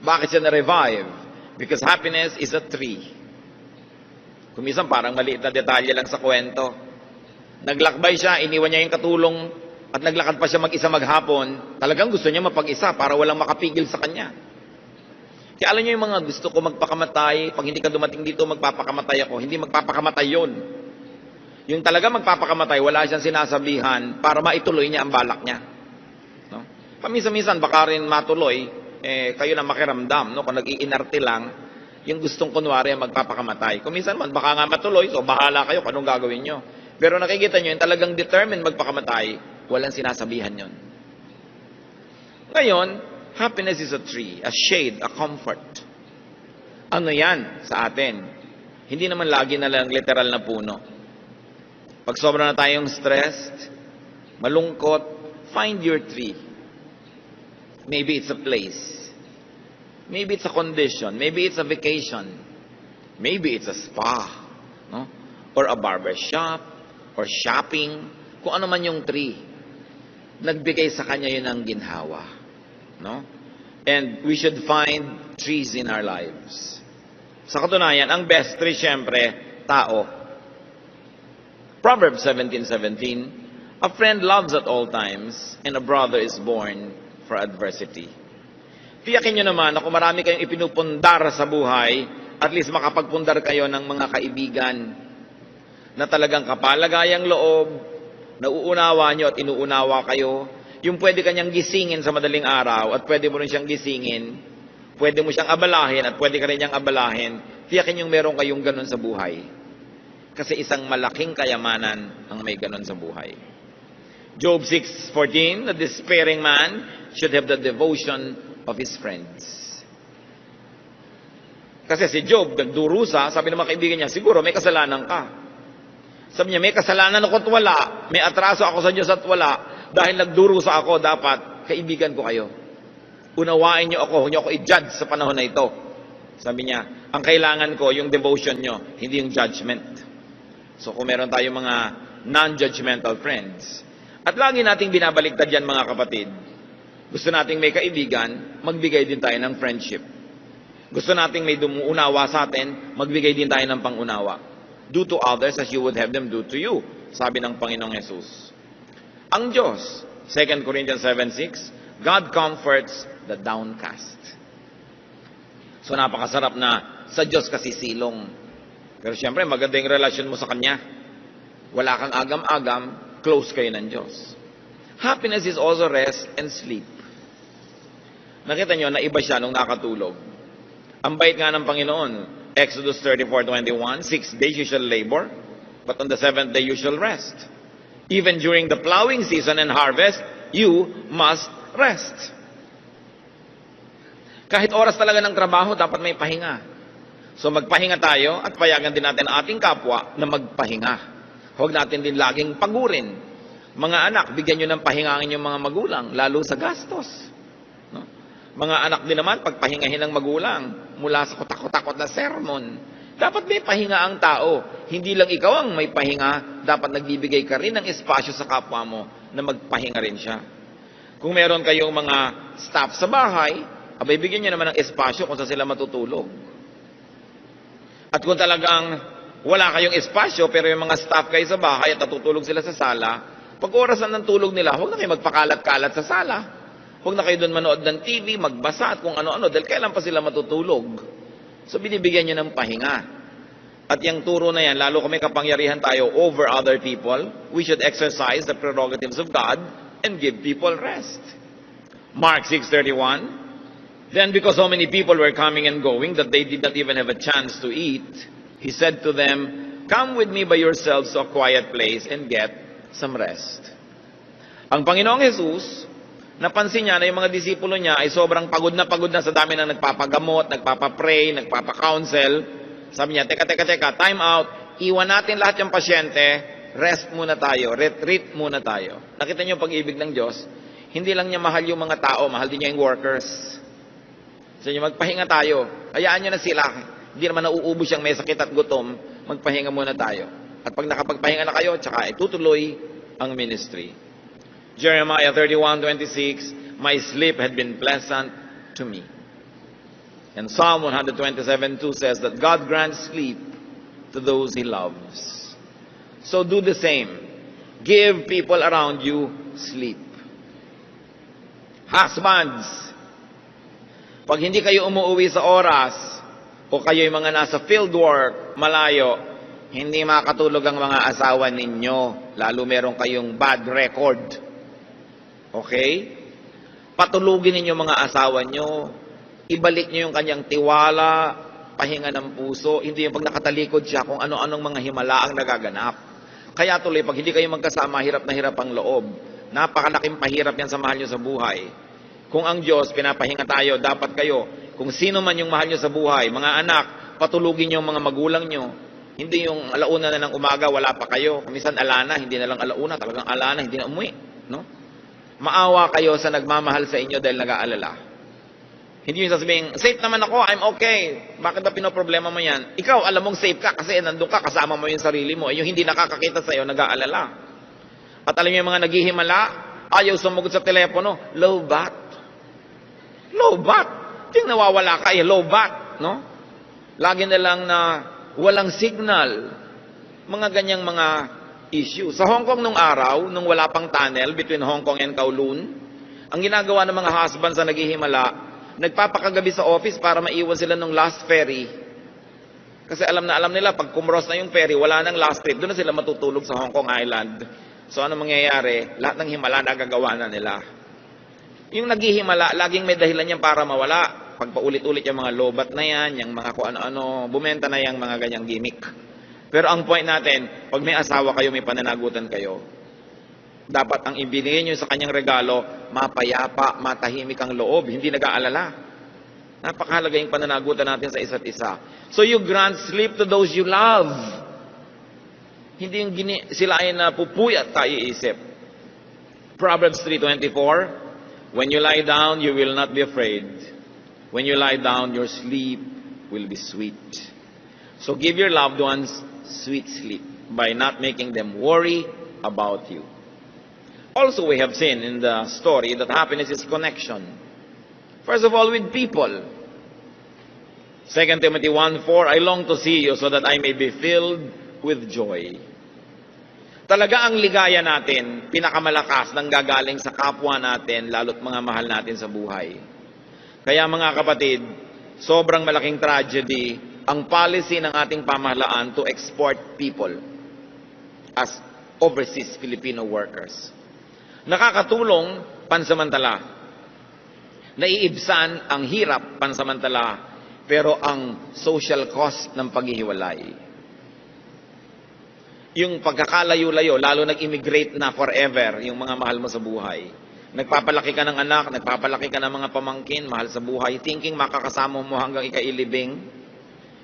Bakit siya na-revive? Because happiness is a tree. Kumisan parang maliit na detalye lang sa kwento. Naglakbay siya, iniwan niya yung katulong, at naglakad pa siya mag-isa maghapon. Talagang gusto niya mapag-isa para walang makapigil sa kanya. Kaya alam niyo yung mga gusto ko magpakamatay, pag hindi ka dumating dito, magpapakamatay ako. Hindi magpapakamatay yun. Yung talaga magpapakamatay, wala siyang sinasabihan para maituloy niya ang balak niya. No? Paminsan-minsan, baka rin matuloy, kayo na makiramdam, no? Kung nag-iinarte lang, yung gustong kunwari magpapakamatay. Kung minsan man, baka nga matuloy, so bahala kayo kung anong gagawin nyo. Pero nakikita nyo, yung talagang determined magpakamatay, walang sinasabihan yon. Ngayon, happiness is a tree, a shade, a comfort. Ano yan sa atin? Hindi naman lagi na lang literal na puno. Pag sobra na tayong stressed, malungkot, find your tree. Maybe it's a place. Maybe it's a condition. Maybe it's a vacation. Maybe it's a spa. No? Or a barber shop. Or shopping. Kung ano man yung tree. Nagbigay sa kanya yun ang ginhawa. No? And we should find trees in our lives. Sa katunayan, ang best tree, syempre, tao. Proverbs 17:17, a friend loves at all times, and a brother is born for adversity. Tiyakin nyo naman na kung marami kayong ipinupundar sa buhay, at least makapagpundar kayo ng mga kaibigan na talagang kapalagayang loob, nauunawa nyo at inuunawa kayo, yung pwede kanyang gisingin sa madaling araw at pwede mo rin siyang gisingin, pwede mo siyang abalahin at pwede ka rin niyang abalahin, tiyakin yung meron kayong ganun sa buhay. Kasi isang malaking kayamanan ang may ganun sa buhay. Job 6:14, the despairing man should have the devotion of his friends. Kasi si Job, nagdurusa, sabi ng mga kaibigan niya, siguro may kasalanan ka. Sabi niya, may kasalanan ako't wala, may atraso ako sa Diyos at wala, dahil nagdurusa ako, dapat kaibigan ko kayo. Unawain niyo ako, huwag niyo ako i-judge sa panahon na ito. Sabi niya, ang kailangan ko, yung devotion niyo, hindi yung judgment. So kung meron tayong mga non-judgmental friends, at lagi nating binabaliktad yan mga kapatid, gusto nating may kaibigan, magbigay din tayo ng friendship. Gusto nating may dumuunawa sa atin, magbigay din tayo ng pangunawa. Do to others as you would have them do to you, sabi ng Panginoong Jesus. Ang Diyos, 2 Corinthians 7:6, God comforts the downcast. So napakasarap na sa Diyos kasi silong. Pero siyempre, maganda yung relasyon mo sa Kanya. Wala kang agam-agam, close kayo ng Diyos. Happiness is also rest and sleep. Nakita nyo, naiba siya nung nakatulog. Ang bait nga ng Panginoon, Exodus 34:21, 6 days you shall labor, but on the 7th day you shall rest. Even during the plowing season and harvest, you must rest. Kahit oras talaga ng trabaho, dapat may pahinga. So magpahinga tayo at payagan din natin ang ating kapwa na magpahinga. Huwag natin din laging pagurin. Mga anak, bigyan nyo ng pahinga ang inyong mga magulang, lalo sa gastos. No? Mga anak din naman, pagpahingahin ng magulang mula sa kutakot-takot na sermon. Dapat may pahinga ang tao. Hindi lang ikaw ang may pahinga, dapat nagbibigay ka rin ng espasyo sa kapwa mo na magpahinga rin siya. Kung meron kayong mga staff sa bahay, abay bigyan nyo naman ng espasyo kung saan sila matutulog. At kung talagang wala kayong espasyo, pero yung mga staff kayo sa bahay at natutulog sila sa sala, pag orasan ng tulog nila, huwag na kayo magpakalat-kalat sa sala. Huwag na kayo doon manood ng TV, magbasa at kung ano-ano, dahil kailan pa sila matutulog. So, binibigyan nyo ng pahinga. At yung turo na yan, lalo kung may kapangyarihan tayo over other people, we should exercise the prerogatives of God and give people rest. Mark 6:31, then because so many people were coming and going that they did not even have a chance to eat, He said to them, come with me by yourselves to a quiet place and get some rest. Ang Panginoong Jesus, napansin niya na yung mga disipulo niya ay sobrang pagod na sa dami na nagpapagamot, nagpapapray, nagpapakounsel. Sabi niya, teka, time out, iwan natin lahat yung pasyente, rest muna tayo, retreat muna tayo. Nakita niyo yung pag-ibig ng Diyos, hindi lang niya mahal yung mga tao, mahal din niya yung workers. So niya, magpahinga tayo, hayaan niyo na sila. Hindi naman nauubos siyang may sakit at gutom, magpahinga muna tayo. At pag nakapagpahinga na kayo, tsaka itutuloy ang ministry. Jeremiah 31:26, my sleep had been pleasant to me. And Psalm 127:2 says that God grants sleep to those He loves. So do the same. Give people around you sleep. Husbands, pag hindi kayo umuwi sa oras, o kayo yung mga nasa field work, malayo, hindi makatulog ang mga asawa ninyo, lalo meron kayong bad record. Okay? Patulugin ninyo mga asawa nyo, ibalik nyo yung kanyang tiwala, pahinga ng puso, hindi yung pag nakatalikod siya kung ano-anong mga himala ang nagaganap. Kaya tuloy, pag hindi kayo magkasama, hirap na hirap ang loob. Napakalaking pahirap yan sa mahal nyo sa buhay. Kung ang Diyos, pinapahinga tayo, dapat kayo, kung sino man yung mahal nyo sa buhay, mga anak, patulugin nyo mga magulang nyo. Hindi yung alauna na ng umaga, wala pa kayo. Minsan alana, hindi na lang alauna, talagang alana, hindi na umuwi. No? Maawa kayo sa nagmamahal sa inyo dahil nag-aalala. Hindi yung sasabihin, safe naman ako, I'm okay. Bakit ba pinoproblema mo yan? Ikaw, alam mong safe ka kasi nandun ka, kasama mo yung sarili mo. Yung hindi nakakakita sa'yo, nag-aalala. At alam niyo yung mga naghihimala, ayaw sumugod sa telepono, low bat. Low bat. Yung nawawala ka, low bat, no? Lagi na lang na walang signal. Mga ganyang mga issue. Sa Hong Kong nung araw, nung wala pang tunnel between Hong Kong and Kowloon, ang ginagawa ng mga husbands na naghihimala, nagpapakagabi sa office para maiwan sila ng last ferry. Kasi alam nila, pag kumros na yung ferry, wala nang last trip, doon na sila matutulog sa Hong Kong Island. So ano mangyayari? Lahat ng himala nagagawa na nila. Yung naghihimala, laging may dahilan yan para mawala. Pag paulit-ulit yung mga lobat na yan, yung mga kung ano-ano, bumenta na yung mga ganyang gimmick. Pero ang point natin, pag may asawa kayo, may pananagutan kayo, dapat ang ibinigay nyo sa kanyang regalo, mapayapa, matahimik ang loob, hindi nag-aalala. Napakahalaga yung pananagutan natin sa isa't isa. So you grant sleep to those you love. Hindi yung sila ay napupuyat tayo iisip. Proverbs 3:24, when you lie down, you will not be afraid. When you lie down, your sleep will be sweet. So give your loved ones sweet sleep by not making them worry about you. Also, we have seen in the story that happiness is connection. First of all, with people. 2 Timothy 1:4, I long to see you so that I may be filled with joy. Talaga ang ligaya natin, pinakamalakas nang gagaling sa kapwa natin, lalo't mga mahal natin sa buhay. Kaya mga kapatid, sobrang malaking tragedy ang policy ng ating pamahalaan to export people as overseas Filipino workers. Nakakatulong pansamantala. Naiibsan ang hirap pansamantala, pero ang social cost ng paghihiwalay. Yung pagkakalayo-layo, lalo nag-immigrate na forever, yung mga mahal mo sa buhay. Nagpapalaki ka ng anak, nagpapalaki ka ng mga pamangkin, mahal sa buhay, thinking makakasama mo hanggang ikailibing,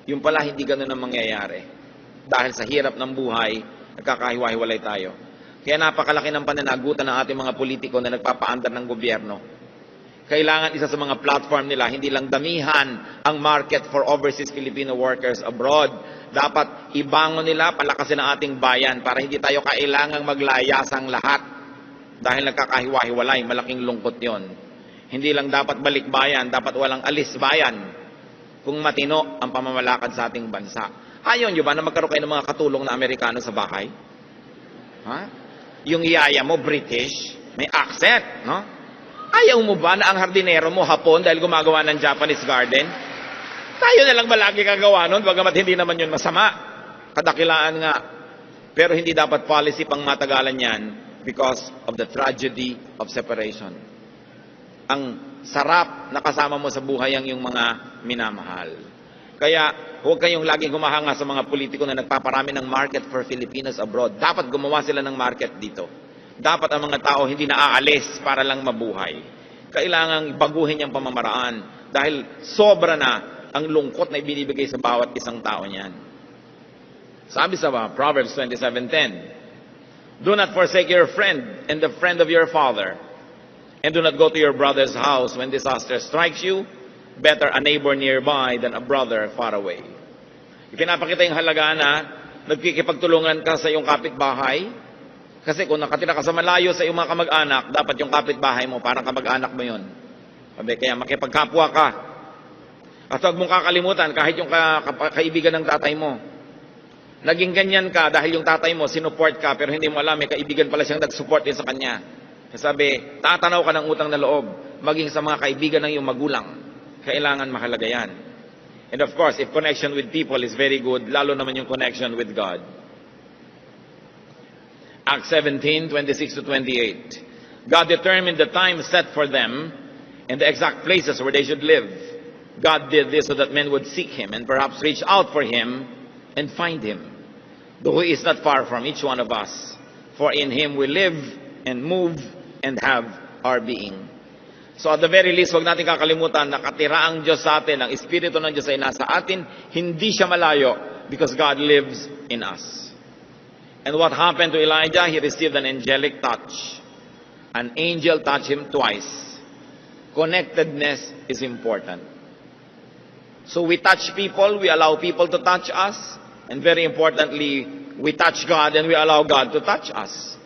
yung pala hindi ganun ang mangyayari. Dahil sa hirap ng buhay, nagkakahiwa-hiwalay tayo. Kaya napakalaki ng pananagutan ng ating mga politiko na nagpapaandar ng gobyerno. Kailangan isa sa mga platform nila, hindi lang damihan ang market for overseas Filipino workers abroad. Dapat ibangon nila, palakasin ang ating bayan para hindi tayo kailangang maglayasang lahat. Dahil nagkakahiwa-hiwalay, malaking lungkot yon. Hindi lang dapat balik bayan, dapat walang alis bayan kung matino ang pamamalakad sa ating bansa. Ayaw nyo ba na magkaroon kayo ng mga katulong na Amerikano sa bahay? Ha? Yung iyaya mo, British, may accent, no? Ayaw mo ba na ang hardinero mo, Hapon, dahil gumagawa ng Japanese garden? Tayo na lang ba lagi kagawa nun, bagamat hindi naman yun masama. Kadakilaan nga. Pero hindi dapat policy pang matagalan yan because of the tragedy of separation. Ang sarap na kasama mo sa buhay ang yung mga minamahal. Kaya huwag kayong laging humahanga sa mga politiko na nagpaparami ng market for Filipinos abroad. Dapat gumawa sila ng market dito. Dapat ang mga tao hindi na aalis para lang mabuhay. Kailangang baguhin yung pamamaraan dahil sobra na ang lungkot na ibinibigay sa bawat isang tao niyan. Sabi sa Proverbs 27:10, do not forsake your friend and the friend of your father, and do not go to your brother's house when disaster strikes you. Better a neighbor nearby than a brother far away. Ipinapakita yung halaga na nagkikipagtulungan ka sa iyong kapitbahay. Kasi kung nakatira ka sa malayo sa iyong mga kamag-anak, dapat yung kapitbahay mo, parang kamag-anak mo yun. Kaya makipagkapwa ka. At huwag mong kakalimutan, kahit yung kaibigan ng tatay mo. Naging ganyan ka dahil yung tatay mo, sinuport ka, pero hindi mo alam, may kaibigan pala siyang nag-support din sa kanya. Sabi, tatanaw ka ng utang na loob, maging sa mga kaibigan ng iyong magulang. Kailangan mahalaga yan. And of course, if connection with people is very good, lalo naman yung connection with God. Acts 17:26-28. God determined the time set for them and the exact places where they should live. God did this so that men would seek Him and perhaps reach out for Him and find Him, though He is not far from each one of us. For in Him we live and move and have our being. So at the very least, huwag natin kakalimutan, nakatira ang Diyos sa atin, ang Espiritu ng Diyos ay nasa atin, hindi siya malayo because God lives in us. And what happened to Elijah? He received an angelic touch. An angel touched him twice. Connectedness is important. So we touch people, we allow people to touch us, and very importantly, we touch God and we allow God to touch us.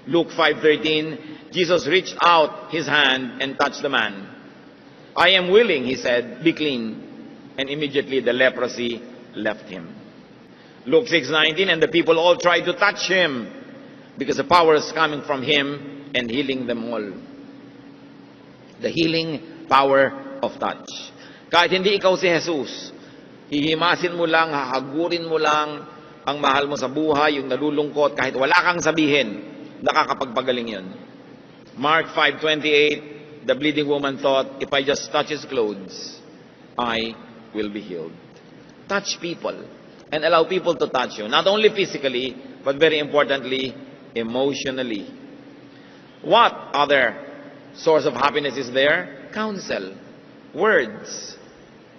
Luke 5:13, Jesus reached out His hand and touched the man. I am willing, He said, be clean. And immediately the leprosy left him. Luke 6:19, and the people all tried to touch Him because the power is coming from Him and healing them all. The healing power of touch. Kahit hindi ikaw si Jesus, hihimasin mo lang, hahagurin mo lang ang mahal mo sa buhay, yung nalulungkot, kahit wala kang sabihin, nakakapagpagaling yun. Mark 5:28, the bleeding woman thought, if I just touch His clothes, I will be healed. Touch people and allow people to touch you, not only physically, but very importantly, emotionally. What other source of happiness is there? Counsel, words.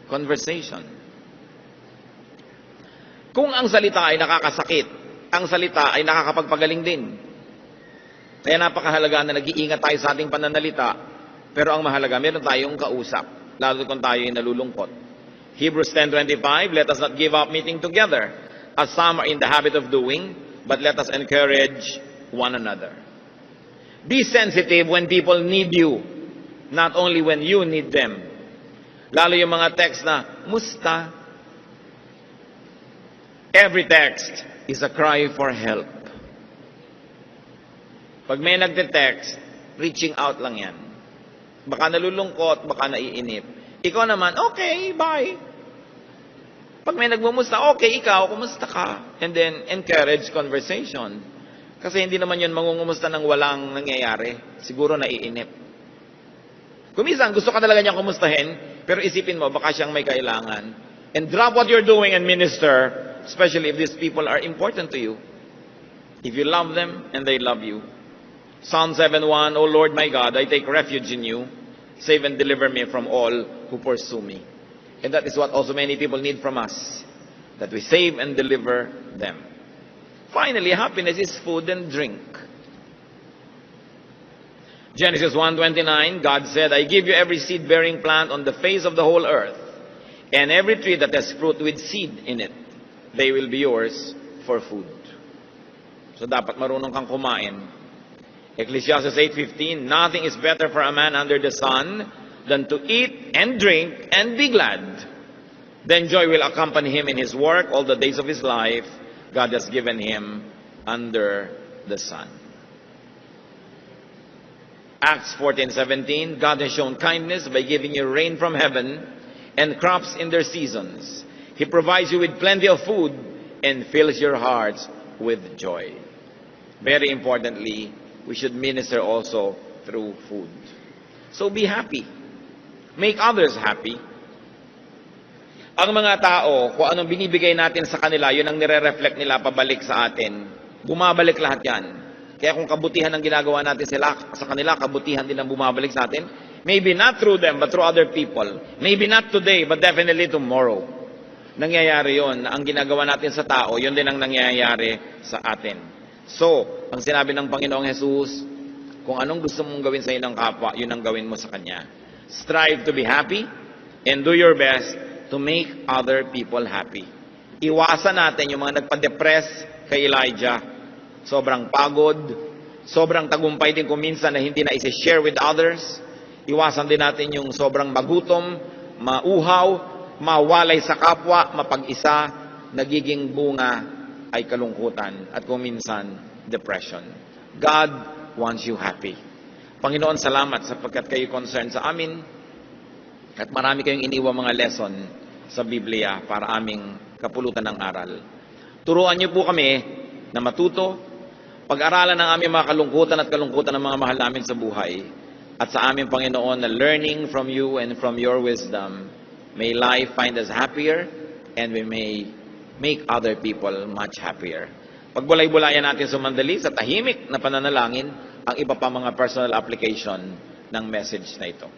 conversation. Kung ang salita ay nakakasakit, ang salita ay nakakapagpagaling din. Kaya napakahalaga na nag-iingat tayo sa ating pananalita, pero ang mahalaga, meron tayong kausap, lalo kung tayo ay nalulungkot. Hebrews 10:25, let us not give up meeting together, as some are in the habit of doing, but let us encourage one another. Be sensitive when people need you, not only when you need them. Lalo yung mga text na, musta? Every text is a cry for help. Pag may nagte-text, reaching out lang yan. Baka nalulungkot, baka naiinip. Ikaw naman, okay, bye. Pag may nagmumusta, okay, ikaw, kumusta ka? And then, encourage conversation. Kasi hindi naman yun mangungumusta ng walang nangyayari. Siguro naiinip. Kuminsan, gusto ka talaga niyang kumustahin, pero isipin mo, baka siyang may kailangan. And drop what you're doing and minister, especially if these people are important to you. If you love them and they love you. Psalm 7:1, O Lord my God, I take refuge in you. Save and deliver me from all who pursue me. And that is what also many people need from us. That we save and deliver them. Finally, happiness is food and drink. Genesis 1:29, God said, I give you every seed-bearing plant on the face of the whole earth, and every tree that has fruit with seed in it. They will be yours for food. So dapat marunong kang kumain. Ecclesiastes 8:15, nothing is better for a man under the sun than to eat and drink and be glad. Then joy will accompany him in his work all the days of his life God has given him under the sun. Acts 14:17, God has shown kindness by giving you rain from heaven and crops in their seasons. He provides you with plenty of food and fills your hearts with joy. Very importantly, we should minister also through food. So be happy. Make others happy. Ang mga tao, kung anong binibigay natin sa kanila, yun ang nire-reflect nila pabalik sa atin. Bumabalik lahat yan. Kaya kung kabutihan ang ginagawa natin sa kanila, kabutihan din ang bumabalik sa atin. Maybe not through them, but through other people. Maybe not today, but definitely tomorrow. Nangyayari yun. Ang ginagawa natin sa tao, yun din ang nangyayari sa atin. So, ang sinabi ng Panginoong Jesus, kung anong gusto mong gawin sa iyong kapwa, yun ang gawin mo sa Kanya. Strive to be happy and do your best to make other people happy. Iwasan natin yung mga nagpa-depress kay Elijah. Sobrang pagod, sobrang tagumpay din kung minsan na hindi na isi-share with others. Iwasan din natin yung sobrang magutom, mauhaw, mawalay sa kapwa, mapag-isa, nagiging bunga ay kalungkutan at kung minsan, depression. God wants you happy. Panginoon, salamat sapagkat kayo concerned sa amin at marami kayong iniwang mga lesson sa Biblia para aming kapulutan ng aral. Turuan niyo po kami na matuto, pag-aralan ng aming mga kalungkutan at kalungkutan ng mga mahal namin sa buhay at sa aming Panginoon na learning from you and from your wisdom, may life find us happier and we may make other people much happier. Pagbulay-bulayan natin sumandali sa tahimik na pananalangin ang iba pa mga personal application ng message na ito.